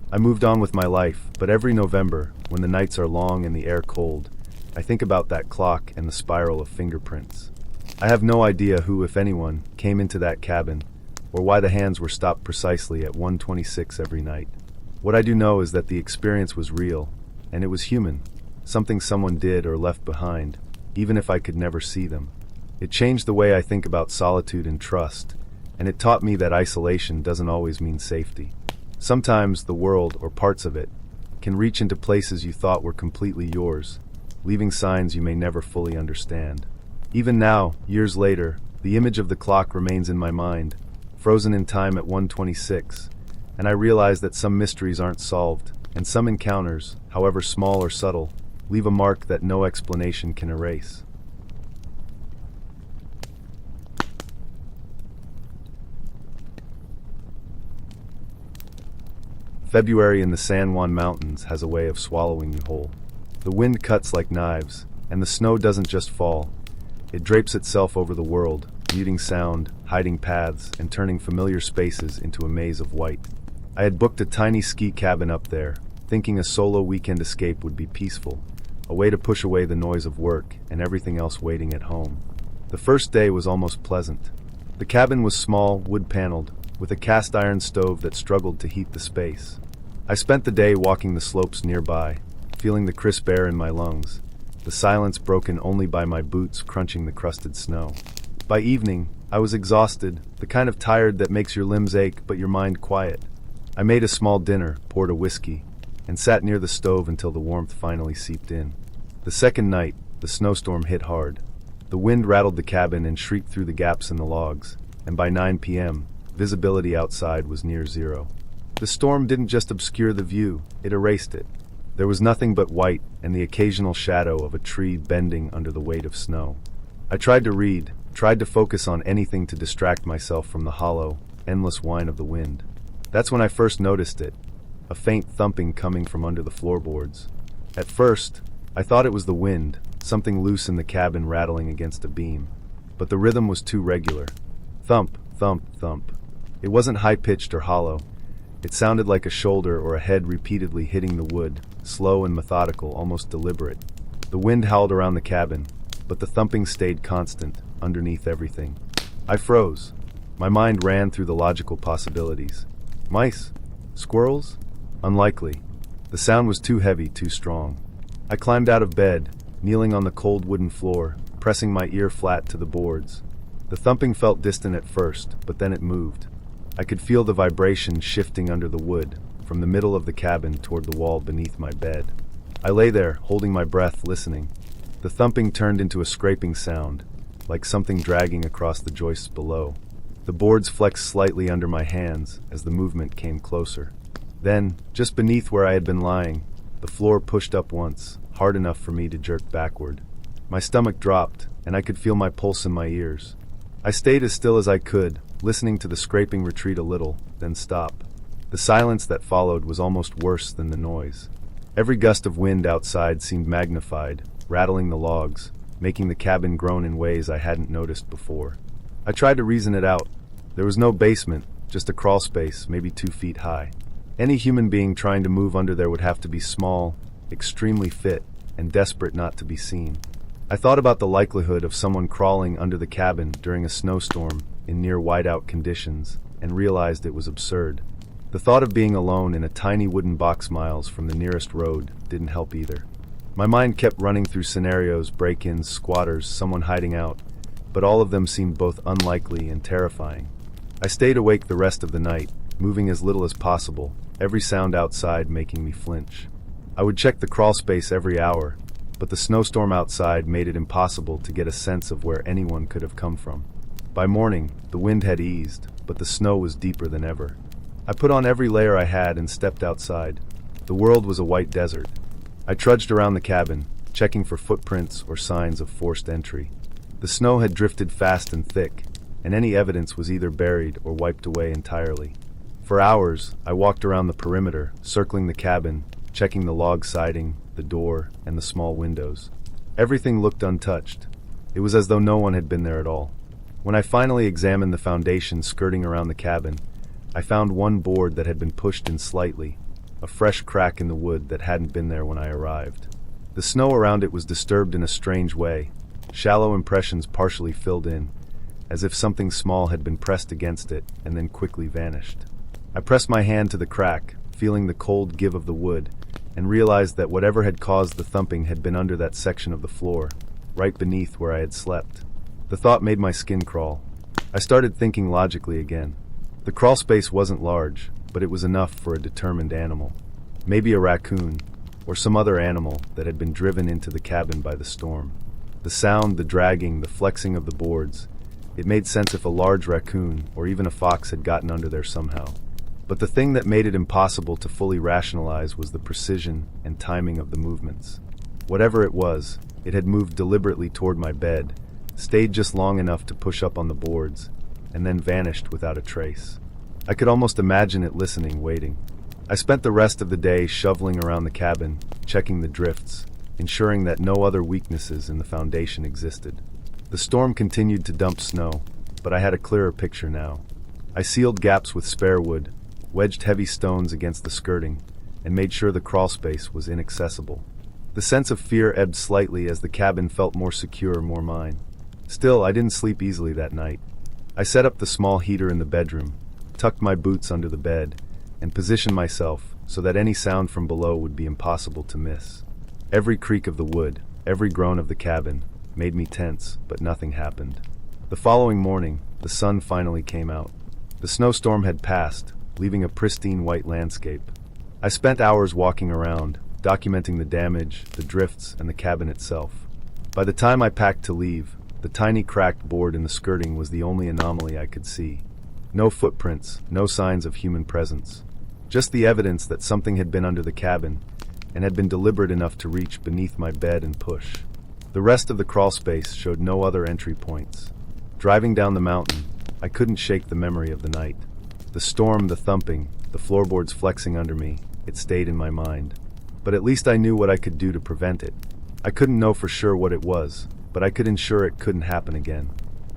I moved on with my life, but every November, when the nights are long and the air cold, I think about that clock and the spiral of fingerprints. I have no idea who, if anyone, came into that cabin, or why the hands were stopped precisely at 1:26 every night. What I do know is that the experience was real, and it was human, something someone did or left behind, even if I could never see them. It changed the way I think about solitude and trust, and it taught me that isolation doesn't always mean safety. Sometimes the world, or parts of it, can reach into places you thought were completely yours, leaving signs you may never fully understand. Even now, years later, the image of the clock remains in my mind, frozen in time at 1:26, and I realize that some mysteries aren't solved, and some encounters, however small or subtle, leave a mark that no explanation can erase. February in the San Juan Mountains has a way of swallowing you whole. The wind cuts like knives, and the snow doesn't just fall. It drapes itself over the world, muting sound, hiding paths, and turning familiar spaces into a maze of white. I had booked a tiny ski cabin up there, thinking a solo weekend escape would be peaceful, a way to push away the noise of work and everything else waiting at home. The first day was almost pleasant. The cabin was small, wood-paneled, with a cast-iron stove that struggled to heat the space. I spent the day walking the slopes nearby, feeling the crisp air in my lungs, the silence broken only by my boots crunching the crusted snow. By evening, I was exhausted, the kind of tired that makes your limbs ache but your mind quiet. I made a small dinner, poured a whiskey, and sat near the stove until the warmth finally seeped in. The second night, the snowstorm hit hard. The wind rattled the cabin and shrieked through the gaps in the logs, and by 9 p.m., visibility outside was near zero. The storm didn't just obscure the view, it erased it. There was nothing but white and the occasional shadow of a tree bending under the weight of snow. I tried to read, tried to focus on anything to distract myself from the hollow, endless whine of the wind. That's when I first noticed it, a faint thumping coming from under the floorboards. At first, I thought it was the wind, something loose in the cabin rattling against a beam. But the rhythm was too regular. Thump, thump, thump. It wasn't high-pitched or hollow. It sounded like a shoulder or a head repeatedly hitting the wood, slow and methodical, almost deliberate. The wind howled around the cabin, but the thumping stayed constant, underneath everything. I froze. My mind ran through the logical possibilities. Mice? Squirrels? Unlikely. The sound was too heavy, too strong. I climbed out of bed, kneeling on the cold wooden floor, pressing my ear flat to the boards. The thumping felt distant at first, but then it moved. I could feel the vibration shifting under the wood, from the middle of the cabin toward the wall beneath my bed. I lay there, holding my breath, listening. The thumping turned into a scraping sound, like something dragging across the joists below. The boards flexed slightly under my hands as the movement came closer. Then, just beneath where I had been lying, the floor pushed up once, hard enough for me to jerk backward. My stomach dropped, and I could feel my pulse in my ears. I stayed as still as I could, listening to the scraping retreat a little, then stop. The silence that followed was almost worse than the noise. Every gust of wind outside seemed magnified, rattling the logs, making the cabin groan in ways I hadn't noticed before. I tried to reason it out. There was no basement, just a crawl space, maybe 2 feet high. Any human being trying to move under there would have to be small, extremely fit, and desperate not to be seen. I thought about the likelihood of someone crawling under the cabin during a snowstorm in near whiteout conditions, and realized it was absurd. The thought of being alone in a tiny wooden box miles from the nearest road didn't help either. My mind kept running through scenarios, break-ins, squatters, someone hiding out, but all of them seemed both unlikely and terrifying. I stayed awake the rest of the night, moving as little as possible, every sound outside making me flinch. I would check the crawl space every hour, but the snowstorm outside made it impossible to get a sense of where anyone could have come from. By morning, the wind had eased, but the snow was deeper than ever. I put on every layer I had and stepped outside. The world was a white desert. I trudged around the cabin, checking for footprints or signs of forced entry. The snow had drifted fast and thick, and any evidence was either buried or wiped away entirely. For hours, I walked around the perimeter, circling the cabin, checking the log siding, the door, and the small windows. Everything looked untouched. It was as though no one had been there at all. When I finally examined the foundation skirting around the cabin, I found one board that had been pushed in slightly, a fresh crack in the wood that hadn't been there when I arrived. The snow around it was disturbed in a strange way, shallow impressions partially filled in, as if something small had been pressed against it and then quickly vanished. I pressed my hand to the crack, feeling the cold give of the wood, and realized that whatever had caused the thumping had been under that section of the floor, right beneath where I had slept. The thought made my skin crawl. I started thinking logically again. The crawl space wasn't large, but it was enough for a determined animal. Maybe a raccoon, or some other animal that had been driven into the cabin by the storm. The sound, the dragging, the flexing of the boards. It made sense if a large raccoon, or even a fox, had gotten under there somehow. But the thing that made it impossible to fully rationalize was the precision and timing of the movements. Whatever it was, it had moved deliberately toward my bed, stayed just long enough to push up on the boards, and then vanished without a trace. I could almost imagine it listening, waiting. I spent the rest of the day shoveling around the cabin, checking the drifts, ensuring that no other weaknesses in the foundation existed. The storm continued to dump snow, but I had a clearer picture now. I sealed gaps with spare wood, wedged heavy stones against the skirting, and made sure the crawl space was inaccessible. The sense of fear ebbed slightly as the cabin felt more secure, more mine. Still, I didn't sleep easily that night. I set up the small heater in the bedroom, tucked my boots under the bed, and positioned myself so that any sound from below would be impossible to miss. Every creak of the wood, every groan of the cabin, made me tense, but nothing happened. The following morning, the sun finally came out. The snowstorm had passed, leaving a pristine white landscape. I spent hours walking around, documenting the damage, the drifts, and the cabin itself. By the time I packed to leave, the tiny cracked board in the skirting was the only anomaly I could see. No footprints, no signs of human presence. Just the evidence that something had been under the cabin, and had been deliberate enough to reach beneath my bed and push. The rest of the crawl space showed no other entry points. Driving down the mountain, I couldn't shake the memory of the night. The storm, the thumping, the floorboards flexing under me, it stayed in my mind. But at least I knew what I could do to prevent it. I couldn't know for sure what it was, but I could ensure it couldn't happen again.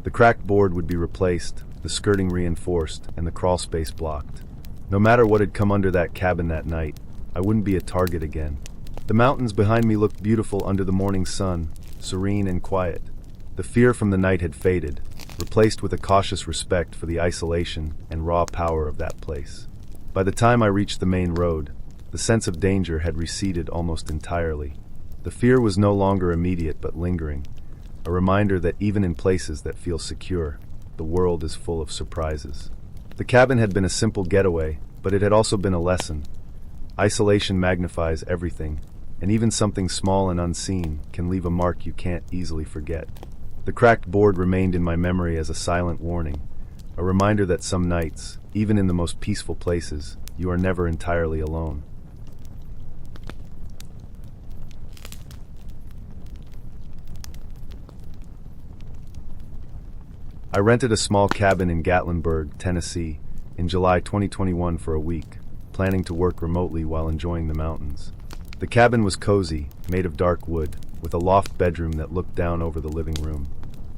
The cracked board would be replaced, the skirting reinforced, and the crawl space blocked. No matter what had come under that cabin that night, I wouldn't be a target again. The mountains behind me looked beautiful under the morning sun, serene and quiet. The fear from the night had faded, replaced with a cautious respect for the isolation and raw power of that place. By the time I reached the main road, the sense of danger had receded almost entirely. The fear was no longer immediate but lingering, a reminder that even in places that feel secure, the world is full of surprises. The cabin had been a simple getaway, but it had also been a lesson. Isolation magnifies everything, and even something small and unseen can leave a mark you can't easily forget. The cracked board remained in my memory as a silent warning, a reminder that some nights, even in the most peaceful places, you are never entirely alone. I rented a small cabin in Gatlinburg, Tennessee, in July 2021 for a week, planning to work remotely while enjoying the mountains. The cabin was cozy, made of dark wood, with a loft bedroom that looked down over the living room.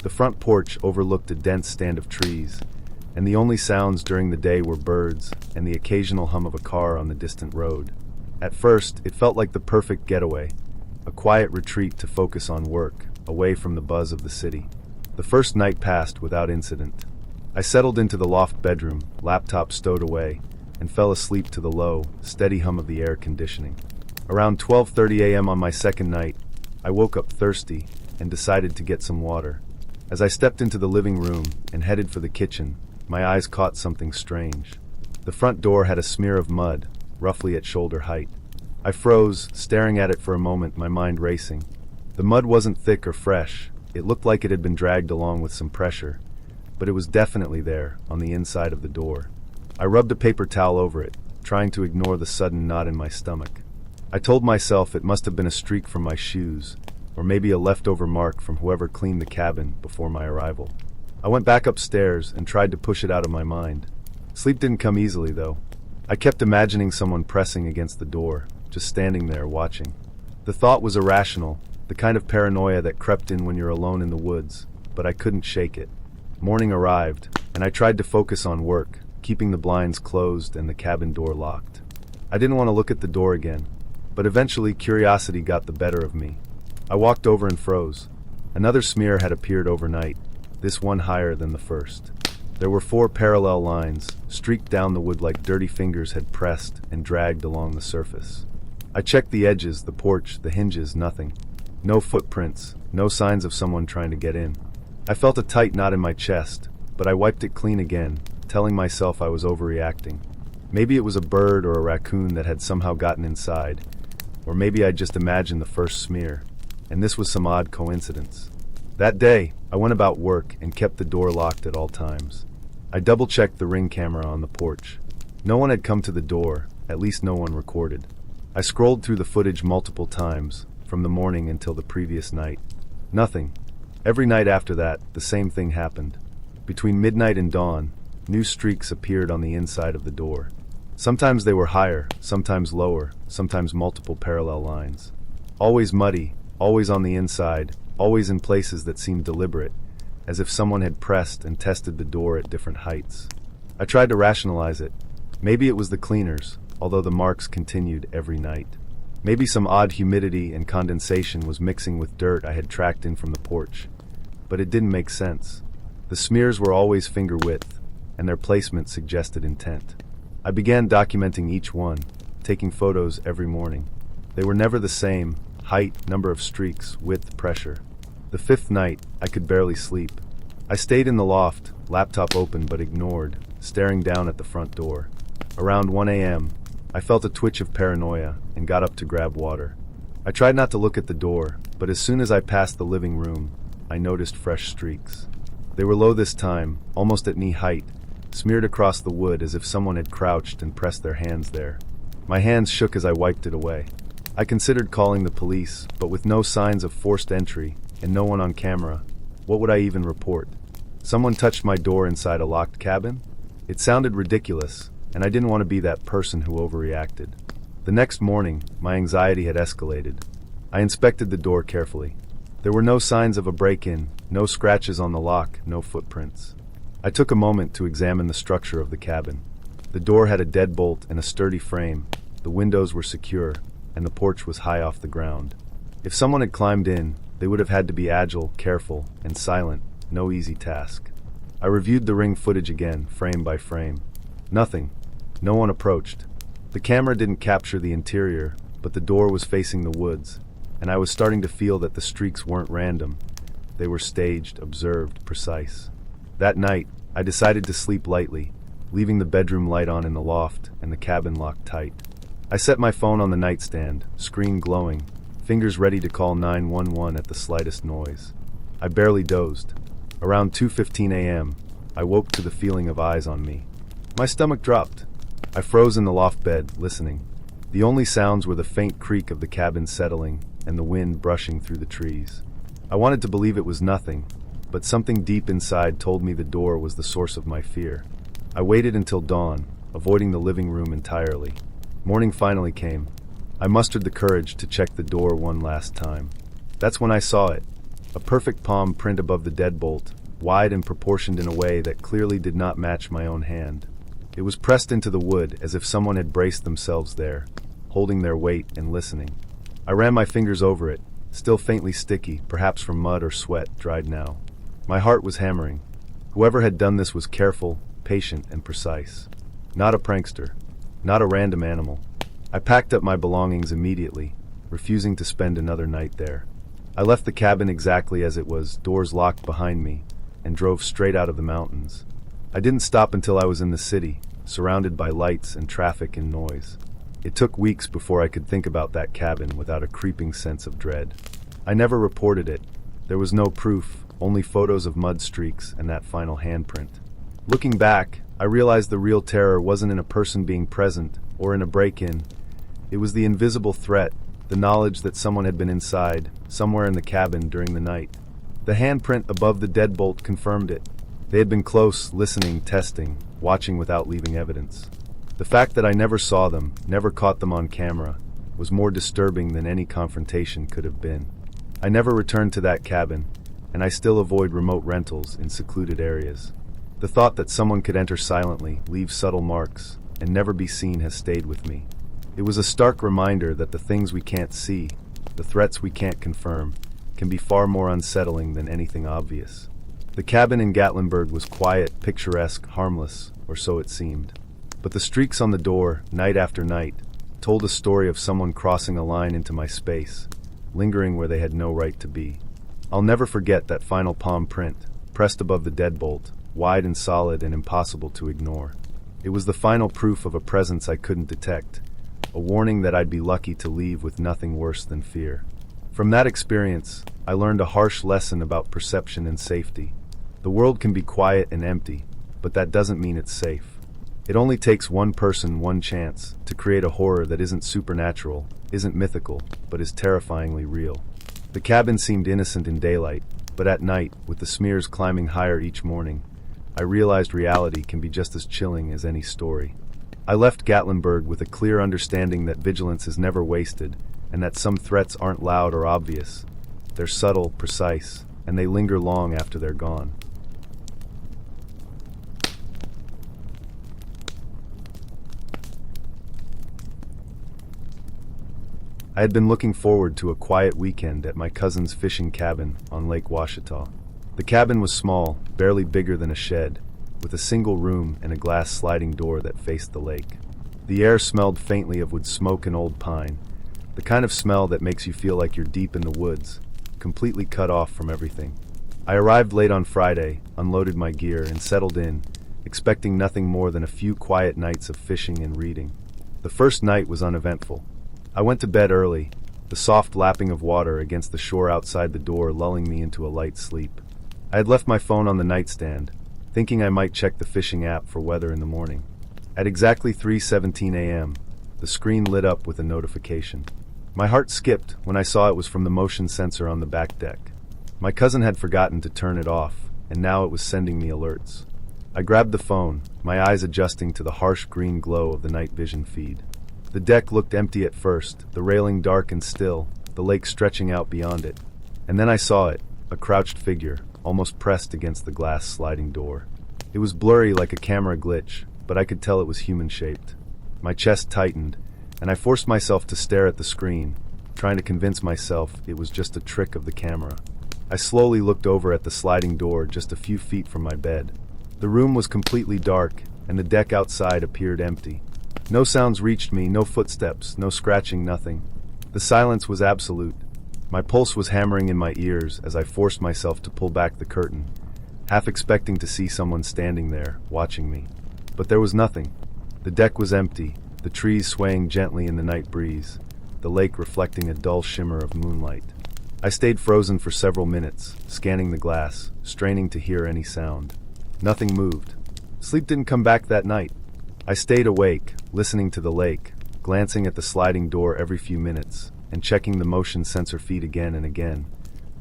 The front porch overlooked a dense stand of trees, and the only sounds during the day were birds and the occasional hum of a car on the distant road. At first, it felt like the perfect getaway, a quiet retreat to focus on work, away from the buzz of the city. The first night passed without incident. I settled into the loft bedroom, laptop stowed away, and fell asleep to the low, steady hum of the air conditioning. Around 12:30 a.m. on my second night, I woke up thirsty and decided to get some water. As I stepped into the living room and headed for the kitchen, my eyes caught something strange. The front door had a smear of mud, roughly at shoulder height. I froze, staring at it for a moment, my mind racing. The mud wasn't thick or fresh. It looked like it had been dragged along with some pressure, but it was definitely there, on the inside of the door. I rubbed a paper towel over it, trying to ignore the sudden knot in my stomach. I told myself it must have been a streak from my shoes, or maybe a leftover mark from whoever cleaned the cabin before my arrival. I went back upstairs and tried to push it out of my mind. Sleep didn't come easily, though. I kept imagining someone pressing against the door, just standing there watching. The thought was irrational, the kind of paranoia that crept in when you're alone in the woods, but I couldn't shake it. Morning arrived, and I tried to focus on work, keeping the blinds closed and the cabin door locked. I didn't want to look at the door again, but eventually curiosity got the better of me. I walked over and froze. Another smear had appeared overnight, this one higher than the first. There were 4 parallel lines, streaked down the wood like dirty fingers had pressed and dragged along the surface. I checked the edges, the porch, the hinges, nothing. No footprints, no signs of someone trying to get in. I felt a tight knot in my chest, but I wiped it clean again, telling myself I was overreacting. Maybe it was a bird or a raccoon that had somehow gotten inside, or maybe I just imagined the first smear, and this was some odd coincidence. That day, I went about work and kept the door locked at all times. I double-checked the Ring camera on the porch. No one had come to the door, at least no one recorded. I scrolled through the footage multiple times, from the morning until the previous night. Nothing. Every night after that, the same thing happened. Between midnight and dawn, new streaks appeared on the inside of the door. Sometimes they were higher, sometimes lower, sometimes multiple parallel lines. Always muddy, always on the inside, always in places that seemed deliberate, as if someone had pressed and tested the door at different heights. I tried to rationalize it. Maybe it was the cleaners, although the marks continued every night. Maybe some odd humidity and condensation was mixing with dirt I had tracked in from the porch. But it didn't make sense. The smears were always finger width, and their placement suggested intent. I began documenting each one, taking photos every morning. They were never the same: height, number of streaks, width, pressure. The 5th night, I could barely sleep. I stayed in the loft, laptop open but ignored, staring down at the front door. Around 1 a.m., I felt a twitch of paranoia and got up to grab water. I tried not to look at the door, but as soon as I passed the living room, I noticed fresh streaks. They were low this time, almost at knee height, smeared across the wood as if someone had crouched and pressed their hands there. My hands shook as I wiped it away. I considered calling the police, but with no signs of forced entry and no one on camera, what would I even report? Someone touched my door inside a locked cabin? It sounded ridiculous, and I didn't want to be that person who overreacted. The next morning, my anxiety had escalated. I inspected the door carefully. There were no signs of a break-in, no scratches on the lock, no footprints. I took a moment to examine the structure of the cabin. The door had a deadbolt and a sturdy frame, the windows were secure, and the porch was high off the ground. If someone had climbed in, they would have had to be agile, careful, and silent, no easy task. I reviewed the Ring footage again, frame by frame. Nothing. No one approached. The camera didn't capture the interior, but the door was facing the woods, and I was starting to feel that the streaks weren't random. They were staged, observed, precise. That night, I decided to sleep lightly, leaving the bedroom light on in the loft and the cabin locked tight. I set my phone on the nightstand, screen glowing, fingers ready to call 911 at the slightest noise. I barely dozed. Around 2:15 a.m., I woke to the feeling of eyes on me. My stomach dropped. I froze in the loft bed, listening. The only sounds were the faint creak of the cabin settling and the wind brushing through the trees. I wanted to believe it was nothing, but something deep inside told me the door was the source of my fear. I waited until dawn, avoiding the living room entirely. Morning finally came. I mustered the courage to check the door one last time. That's when I saw it. A perfect palm print above the deadbolt, wide and proportioned in a way that clearly did not match my own hand. It was pressed into the wood as if someone had braced themselves there, holding their weight and listening. I ran my fingers over it, still faintly sticky, perhaps from mud or sweat, dried now. My heart was hammering. Whoever had done this was careful, patient, and precise. Not a prankster. Not a random animal. I packed up my belongings immediately, refusing to spend another night there. I left the cabin exactly as it was, doors locked behind me, and drove straight out of the mountains. I didn't stop until I was in the city, surrounded by lights and traffic and noise. It took weeks before I could think about that cabin without a creeping sense of dread. I never reported it. There was no proof, only photos of mud streaks and that final handprint. Looking back, I realized the real terror wasn't in a person being present or in a break-in. It was the invisible threat, the knowledge that someone had been inside, somewhere in the cabin during the night. The handprint above the deadbolt confirmed it. They had been close, listening, testing, watching without leaving evidence. The fact that I never saw them, never caught them on camera, was more disturbing than any confrontation could have been. I never returned to that cabin, and I still avoid remote rentals in secluded areas. The thought that someone could enter silently, leave subtle marks, and never be seen has stayed with me. It was a stark reminder that the things we can't see, the threats we can't confirm, can be far more unsettling than anything obvious. The cabin in Gatlinburg was quiet, picturesque, harmless, or so it seemed. But the streaks on the door, night after night, told a story of someone crossing a line into my space, lingering where they had no right to be. I'll never forget that final palm print, pressed above the deadbolt, wide and solid and impossible to ignore. It was the final proof of a presence I couldn't detect, a warning that I'd be lucky to leave with nothing worse than fear. From that experience, I learned a harsh lesson about perception and safety. The world can be quiet and empty, but that doesn't mean it's safe. It only takes one person, one chance, to create a horror that isn't supernatural, isn't mythical, but is terrifyingly real. The cabin seemed innocent in daylight, but at night, with the smears climbing higher each morning, I realized reality can be just as chilling as any story. I left Gatlinburg with a clear understanding that vigilance is never wasted, and that some threats aren't loud or obvious. They're subtle, precise, and they linger long after they're gone. I had been looking forward to a quiet weekend at my cousin's fishing cabin on Lake Washita. The cabin was small, barely bigger than a shed, with a single room and a glass sliding door that faced the lake. The air smelled faintly of wood smoke and old pine, the kind of smell that makes you feel like you're deep in the woods, completely cut off from everything. I arrived late on Friday, unloaded my gear, and settled in, expecting nothing more than a few quiet nights of fishing and reading. The first night was uneventful. I went to bed early, the soft lapping of water against the shore outside the door lulling me into a light sleep. I had left my phone on the nightstand, thinking I might check the fishing app for weather in the morning. At exactly 3:17 a.m., the screen lit up with a notification. My heart skipped when I saw it was from the motion sensor on the back deck. My cousin had forgotten to turn it off, and now it was sending me alerts. I grabbed the phone, my eyes adjusting to the harsh green glow of the night vision feed. The deck looked empty at first, the railing dark and still, the lake stretching out beyond it. And then I saw it, a crouched figure, almost pressed against the glass sliding door. It was blurry like a camera glitch, but I could tell it was human-shaped. My chest tightened, and I forced myself to stare at the screen, trying to convince myself it was just a trick of the camera. I slowly looked over at the sliding door just a few feet from my bed. The room was completely dark, and the deck outside appeared empty. No sounds reached me, no footsteps, no scratching, nothing. The silence was absolute. My pulse was hammering in my ears as I forced myself to pull back the curtain, half expecting to see someone standing there, watching me. But there was nothing. The deck was empty, the trees swaying gently in the night breeze, the lake reflecting a dull shimmer of moonlight. I stayed frozen for several minutes, scanning the glass, straining to hear any sound. Nothing moved. Sleep didn't come back that night. I stayed awake, listening to the lake, glancing at the sliding door every few minutes, and checking the motion sensor feed again and again,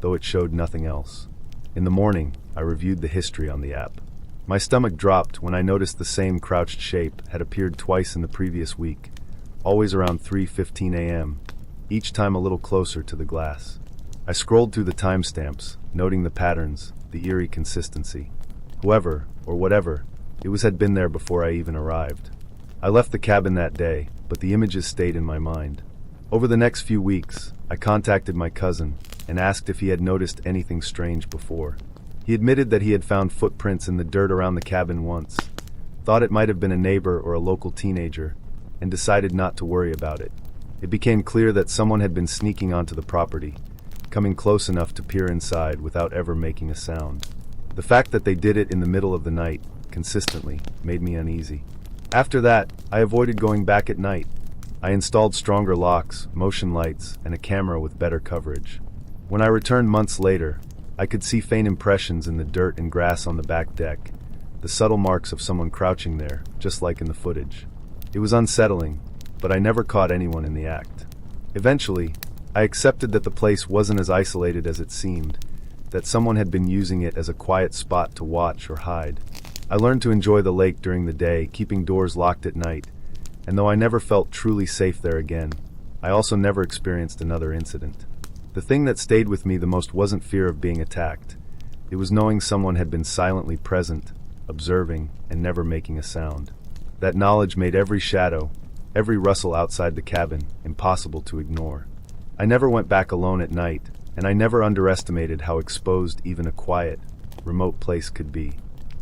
though it showed nothing else. In the morning, I reviewed the history on the app. My stomach dropped when I noticed the same crouched shape had appeared twice in the previous week, always around 3:15 a.m., each time a little closer to the glass. I scrolled through the timestamps, noting the patterns, the eerie consistency. Whoever, or whatever, had been there before I even arrived. I left the cabin that day, but the images stayed in my mind. Over the next few weeks, I contacted my cousin and asked if he had noticed anything strange before. He admitted that he had found footprints in the dirt around the cabin once, thought it might have been a neighbor or a local teenager, and decided not to worry about it. It became clear that someone had been sneaking onto the property, coming close enough to peer inside without ever making a sound. The fact that they did it in the middle of the night, consistently, made me uneasy. After that, I avoided going back at night. I installed stronger locks, motion lights, and a camera with better coverage. When I returned months later, I could see faint impressions in the dirt and grass on the back deck, the subtle marks of someone crouching there, just like in the footage. It was unsettling, but I never caught anyone in the act. Eventually, I accepted that the place wasn't as isolated as it seemed, that someone had been using it as a quiet spot to watch or hide. I learned to enjoy the lake during the day, keeping doors locked at night, and though I never felt truly safe there again, I also never experienced another incident. The thing that stayed with me the most wasn't fear of being attacked. It was knowing someone had been silently present, observing, and never making a sound. That knowledge made every shadow, every rustle outside the cabin, impossible to ignore. I never went back alone at night, and I never underestimated how exposed even a quiet, remote place could be.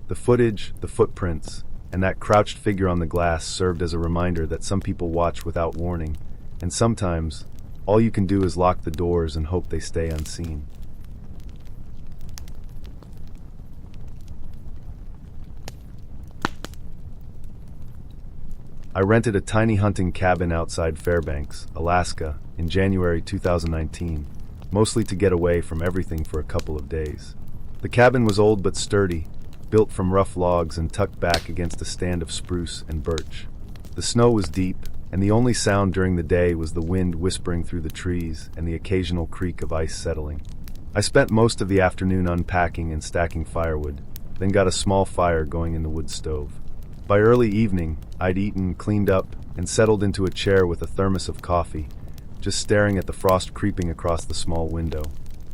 The footage, the footprints, and that crouched figure on the glass served as a reminder that some people watch without warning, and sometimes, all you can do is lock the doors and hope they stay unseen. I rented a tiny hunting cabin outside Fairbanks, Alaska, in January 2019, mostly to get away from everything for a couple of days. The cabin was old but sturdy, built from rough logs and tucked back against a stand of spruce and birch. The snow was deep, and the only sound during the day was the wind whispering through the trees and the occasional creak of ice settling. I spent most of the afternoon unpacking and stacking firewood, then got a small fire going in the wood stove. By early evening, I'd eaten, cleaned up, and settled into a chair with a thermos of coffee, just staring at the frost creeping across the small window.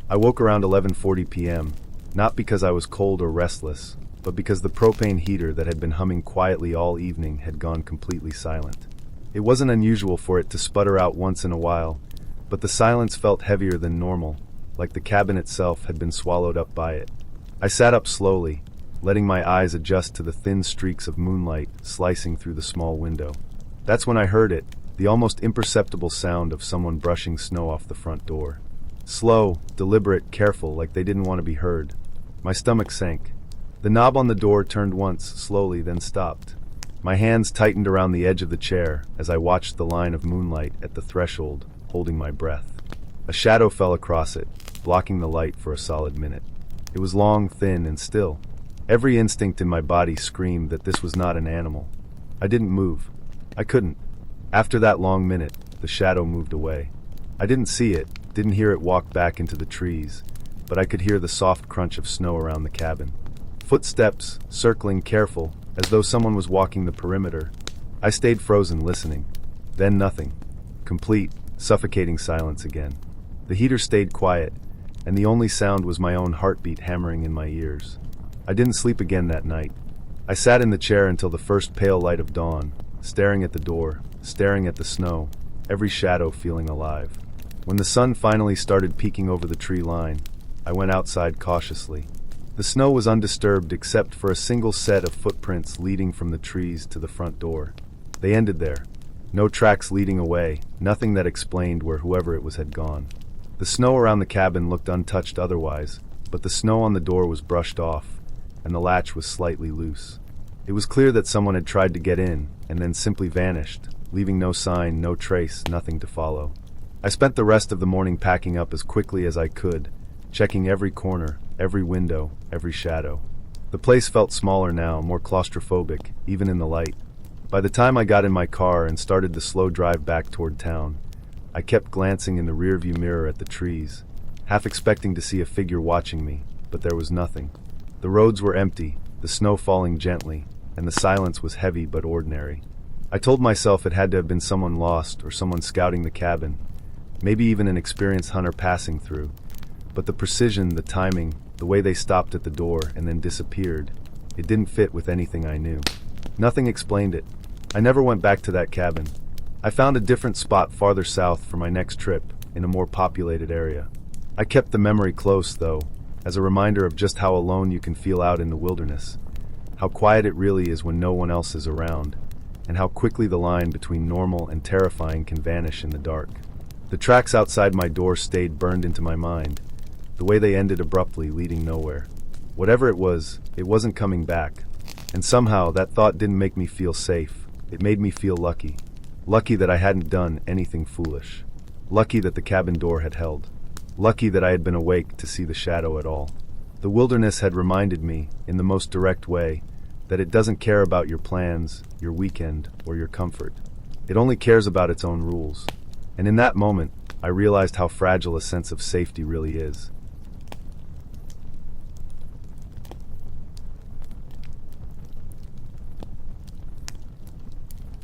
I woke around 11:40 p.m., not because I was cold or restless, but because the propane heater that had been humming quietly all evening had gone completely silent. It wasn't unusual for it to sputter out once in a while, but the silence felt heavier than normal, like the cabin itself had been swallowed up by it. I sat up slowly, letting my eyes adjust to the thin streaks of moonlight slicing through the small window. That's when I heard it, the almost imperceptible sound of someone brushing snow off the front door. Slow, deliberate, careful, like they didn't want to be heard. My stomach sank. The knob on the door turned once, slowly, then stopped. My hands tightened around the edge of the chair as I watched the line of moonlight at the threshold, holding my breath. A shadow fell across it, blocking the light for a solid minute. It was long, thin, and still. Every instinct in my body screamed that this was not an animal. I didn't move. I couldn't. After that long minute, the shadow moved away. I didn't see it, didn't hear it walk back into the trees, but I could hear the soft crunch of snow around the cabin. Footsteps, circling, careful, as though someone was walking the perimeter. I stayed frozen, listening. Then nothing. Complete, suffocating silence again. The heater stayed quiet, and the only sound was my own heartbeat hammering in my ears. I didn't sleep again that night. I sat in the chair until the first pale light of dawn, staring at the door, staring at the snow, every shadow feeling alive. When the sun finally started peeking over the tree line, I went outside cautiously. The snow was undisturbed except for a single set of footprints leading from the trees to the front door. They ended there. No tracks leading away, nothing that explained where whoever it was had gone. The snow around the cabin looked untouched otherwise, but the snow on the door was brushed off, and the latch was slightly loose. It was clear that someone had tried to get in, and then simply vanished, leaving no sign, no trace, nothing to follow. I spent the rest of the morning packing up as quickly as I could, checking every corner, every window, every shadow. The place felt smaller now, more claustrophobic, even in the light. By the time I got in my car and started the slow drive back toward town, I kept glancing in the rearview mirror at the trees, half expecting to see a figure watching me, but there was nothing. The roads were empty, the snow falling gently, and the silence was heavy but ordinary. I told myself it had to have been someone lost or someone scouting the cabin, maybe even an experienced hunter passing through. But the precision, the timing, the way they stopped at the door and then disappeared, it didn't fit with anything I knew. Nothing explained it. I never went back to that cabin. I found a different spot farther south for my next trip, in a more populated area. I kept the memory close, though, as a reminder of just how alone you can feel out in the wilderness, how quiet it really is when no one else is around, and how quickly the line between normal and terrifying can vanish in the dark. The tracks outside my door stayed burned into my mind, the way they ended abruptly, leading nowhere. Whatever it wasn't coming back. And somehow that thought didn't make me feel safe. It made me feel lucky. Lucky that I hadn't done anything foolish. Lucky that the cabin door had held. Lucky that I had been awake to see the shadow at all. The wilderness had reminded me, in the most direct way, that it doesn't care about your plans, your weekend, or your comfort. It only cares about its own rules. And in that moment, I realized how fragile a sense of safety really is.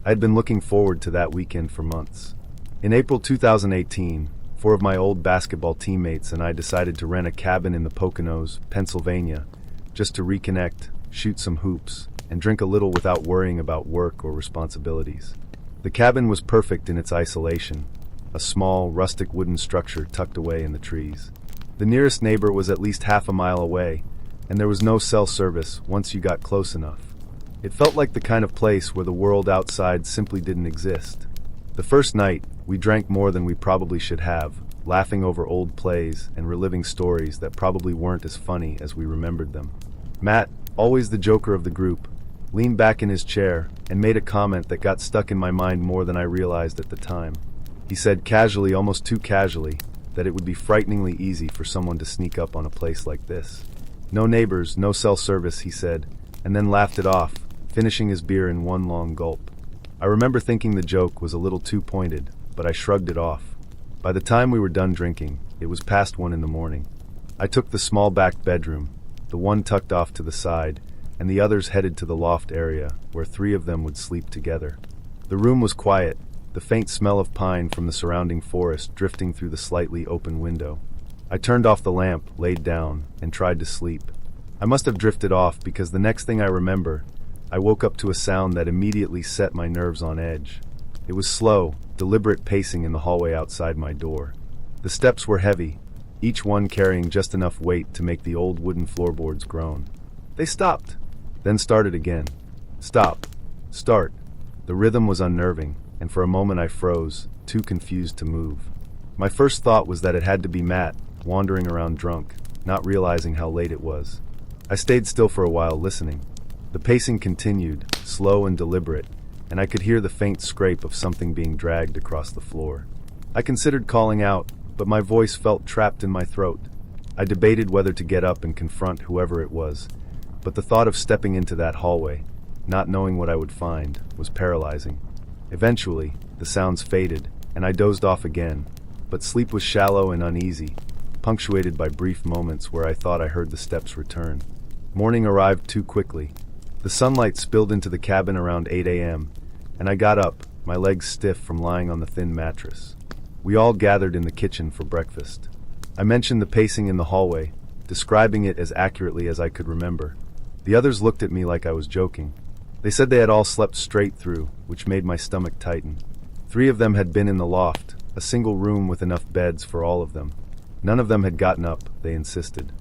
I had been looking forward to that weekend for months. In April 2018, 4 of my old basketball teammates and I decided to rent a cabin in the Poconos, Pennsylvania, just to reconnect, shoot some hoops, and drink a little without worrying about work or responsibilities. The cabin was perfect in its isolation, a small, rustic wooden structure tucked away in the trees. The nearest neighbor was at least half a mile away, and there was no cell service once you got close enough. It felt like the kind of place where the world outside simply didn't exist. The first night, we drank more than we probably should have, laughing over old plays and reliving stories that probably weren't as funny as we remembered them. Matt, always the joker of the group, leaned back in his chair and made a comment that got stuck in my mind more than I realized at the time. He said casually, almost too casually, that it would be frighteningly easy for someone to sneak up on a place like this. No neighbors, no cell service, he said, and then laughed it off, finishing his beer in one long gulp. I remember thinking the joke was a little too pointed, but I shrugged it off. By the time we were done drinking, it was past 1 a.m. I took the small back bedroom, the one tucked off to the side, and the others headed to the loft area, where 3 of them would sleep together. The room was quiet, the faint smell of pine from the surrounding forest drifting through the slightly open window. I turned off the lamp, laid down, and tried to sleep. I must have drifted off because the next thing I remember, I woke up to a sound that immediately set my nerves on edge. It was slow, deliberate pacing in the hallway outside my door. The steps were heavy, each one carrying just enough weight to make the old wooden floorboards groan. They stopped, then started again. Stop. Start. The rhythm was unnerving, and for a moment I froze, too confused to move. My first thought was that it had to be Matt, wandering around drunk, not realizing how late it was. I stayed still for a while, listening. The pacing continued, slow and deliberate, and I could hear the faint scrape of something being dragged across the floor. I considered calling out, but my voice felt trapped in my throat. I debated whether to get up and confront whoever it was, but the thought of stepping into that hallway, not knowing what I would find, was paralyzing. Eventually, the sounds faded, and I dozed off again, but sleep was shallow and uneasy, punctuated by brief moments where I thought I heard the steps return. Morning arrived too quickly. The sunlight spilled into the cabin around 8 a.m., and I got up, my legs stiff from lying on the thin mattress. We all gathered in the kitchen for breakfast. I mentioned the pacing in the hallway, describing it as accurately as I could remember. The others looked at me like I was joking. They said they had all slept straight through, which made my stomach tighten. 3 of them had been in the loft, a single room with enough beds for all of them. None of them had gotten up, they insisted.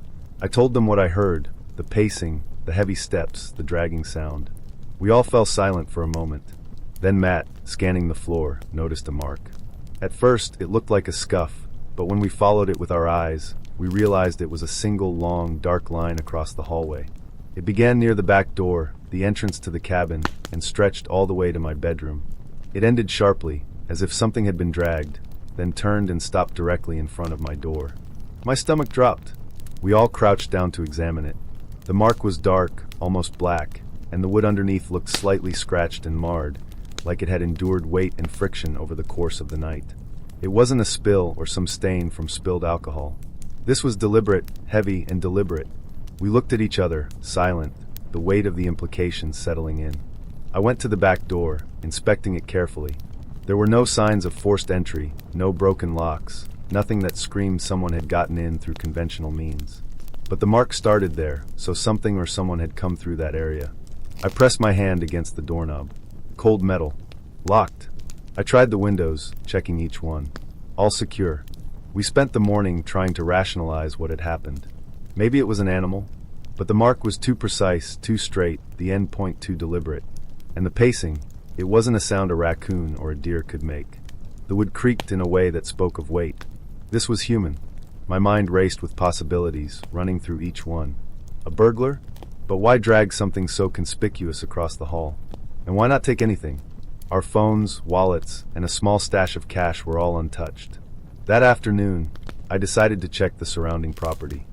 I told them what I heard, the pacing, the heavy steps, the dragging sound. We all fell silent for a moment. Then Matt, scanning the floor, noticed a mark. At first, it looked like a scuff, but when we followed it with our eyes, we realized it was a single long, dark line across the hallway. It began near the back door, the entrance to the cabin, and stretched all the way to my bedroom. It ended sharply, as if something had been dragged, then turned and stopped directly in front of my door. My stomach dropped. We all crouched down to examine it. The mark was dark, almost black, and the wood underneath looked slightly scratched and marred, like it had endured weight and friction over the course of the night. It wasn't a spill or some stain from spilled alcohol. This was deliberate, heavy, and deliberate. We looked at each other, silent, the weight of the implications settling in. I went to the back door, inspecting it carefully. There were no signs of forced entry, no broken locks, nothing that screamed someone had gotten in through conventional means. But the mark started there, so something or someone had come through that area. I pressed my hand against the doorknob. Cold metal. Locked. I tried the windows, checking each one. All secure. We spent the morning trying to rationalize what had happened. Maybe it was an animal, but the mark was too precise, too straight, the end point too deliberate. And the pacing, it wasn't a sound a raccoon or a deer could make. The wood creaked in a way that spoke of weight. This was human. My mind raced with possibilities, running through each one. A burglar? But why drag something so conspicuous across the hall? And why not take anything? Our phones, wallets, and a small stash of cash were all untouched. That afternoon, I decided to check the surrounding property.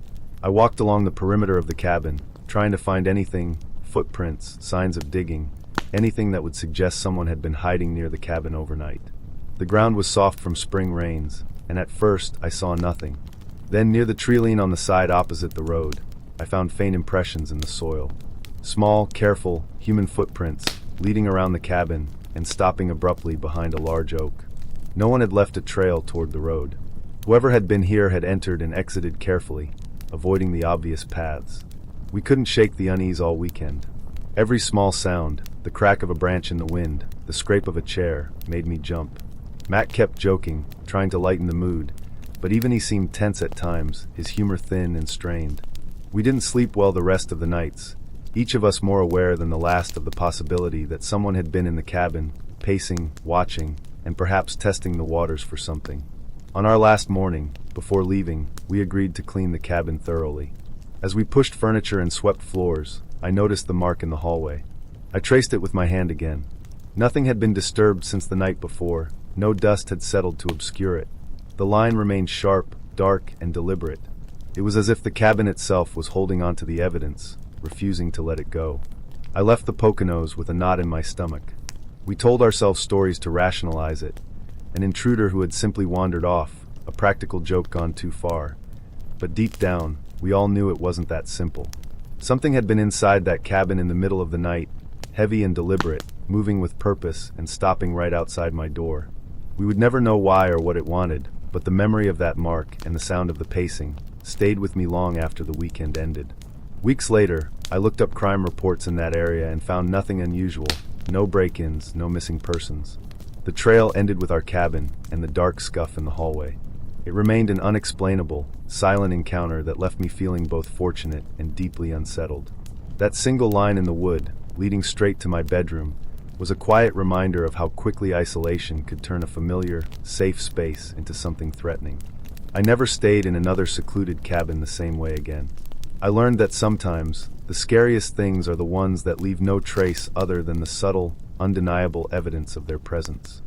I walked along the perimeter of the cabin, trying to find anything, footprints, signs of digging, anything that would suggest someone had been hiding near the cabin overnight. The ground was soft from spring rains, and at first I saw nothing. Then near the tree-line on the side opposite the road, I found faint impressions in the soil. Small, careful, human footprints, leading around the cabin and stopping abruptly behind a large oak. No one had left a trail toward the road. Whoever had been here had entered and exited carefully, avoiding the obvious paths. We couldn't shake the unease all weekend. Every small sound, the crack of a branch in the wind, the scrape of a chair, made me jump. Matt kept joking, trying to lighten the mood, but even he seemed tense at times, his humor thin and strained. We didn't sleep well the rest of the nights, each of us more aware than the last of the possibility that someone had been in the cabin, pacing, watching, and perhaps testing the waters for something. On our last morning, before leaving, we agreed to clean the cabin thoroughly. As we pushed furniture and swept floors, I noticed the mark in the hallway. I traced it with my hand again. Nothing had been disturbed since the night before. No dust had settled to obscure it. The line remained sharp, dark, and deliberate. It was as if the cabin itself was holding on to the evidence, refusing to let it go. I left the Poconos with a knot in my stomach. We told ourselves stories to rationalize it. An intruder who had simply wandered off, a practical joke gone too far. But deep down, we all knew it wasn't that simple. Something had been inside that cabin in the middle of the night, heavy and deliberate, moving with purpose and stopping right outside my door. We would never know why or what it wanted, but the memory of that mark and the sound of the pacing stayed with me long after the weekend ended. Weeks later, I looked up crime reports in that area and found nothing unusual, no break-ins, no missing persons. The trail ended with our cabin and the dark scuff in the hallway. It remained an unexplainable, silent encounter that left me feeling both fortunate and deeply unsettled. That single line in the wood, leading straight to my bedroom, was a quiet reminder of how quickly isolation could turn a familiar, safe space into something threatening. I never stayed in another secluded cabin the same way again. I learned that sometimes, the scariest things are the ones that leave no trace other than the subtle, undeniable evidence of their presence.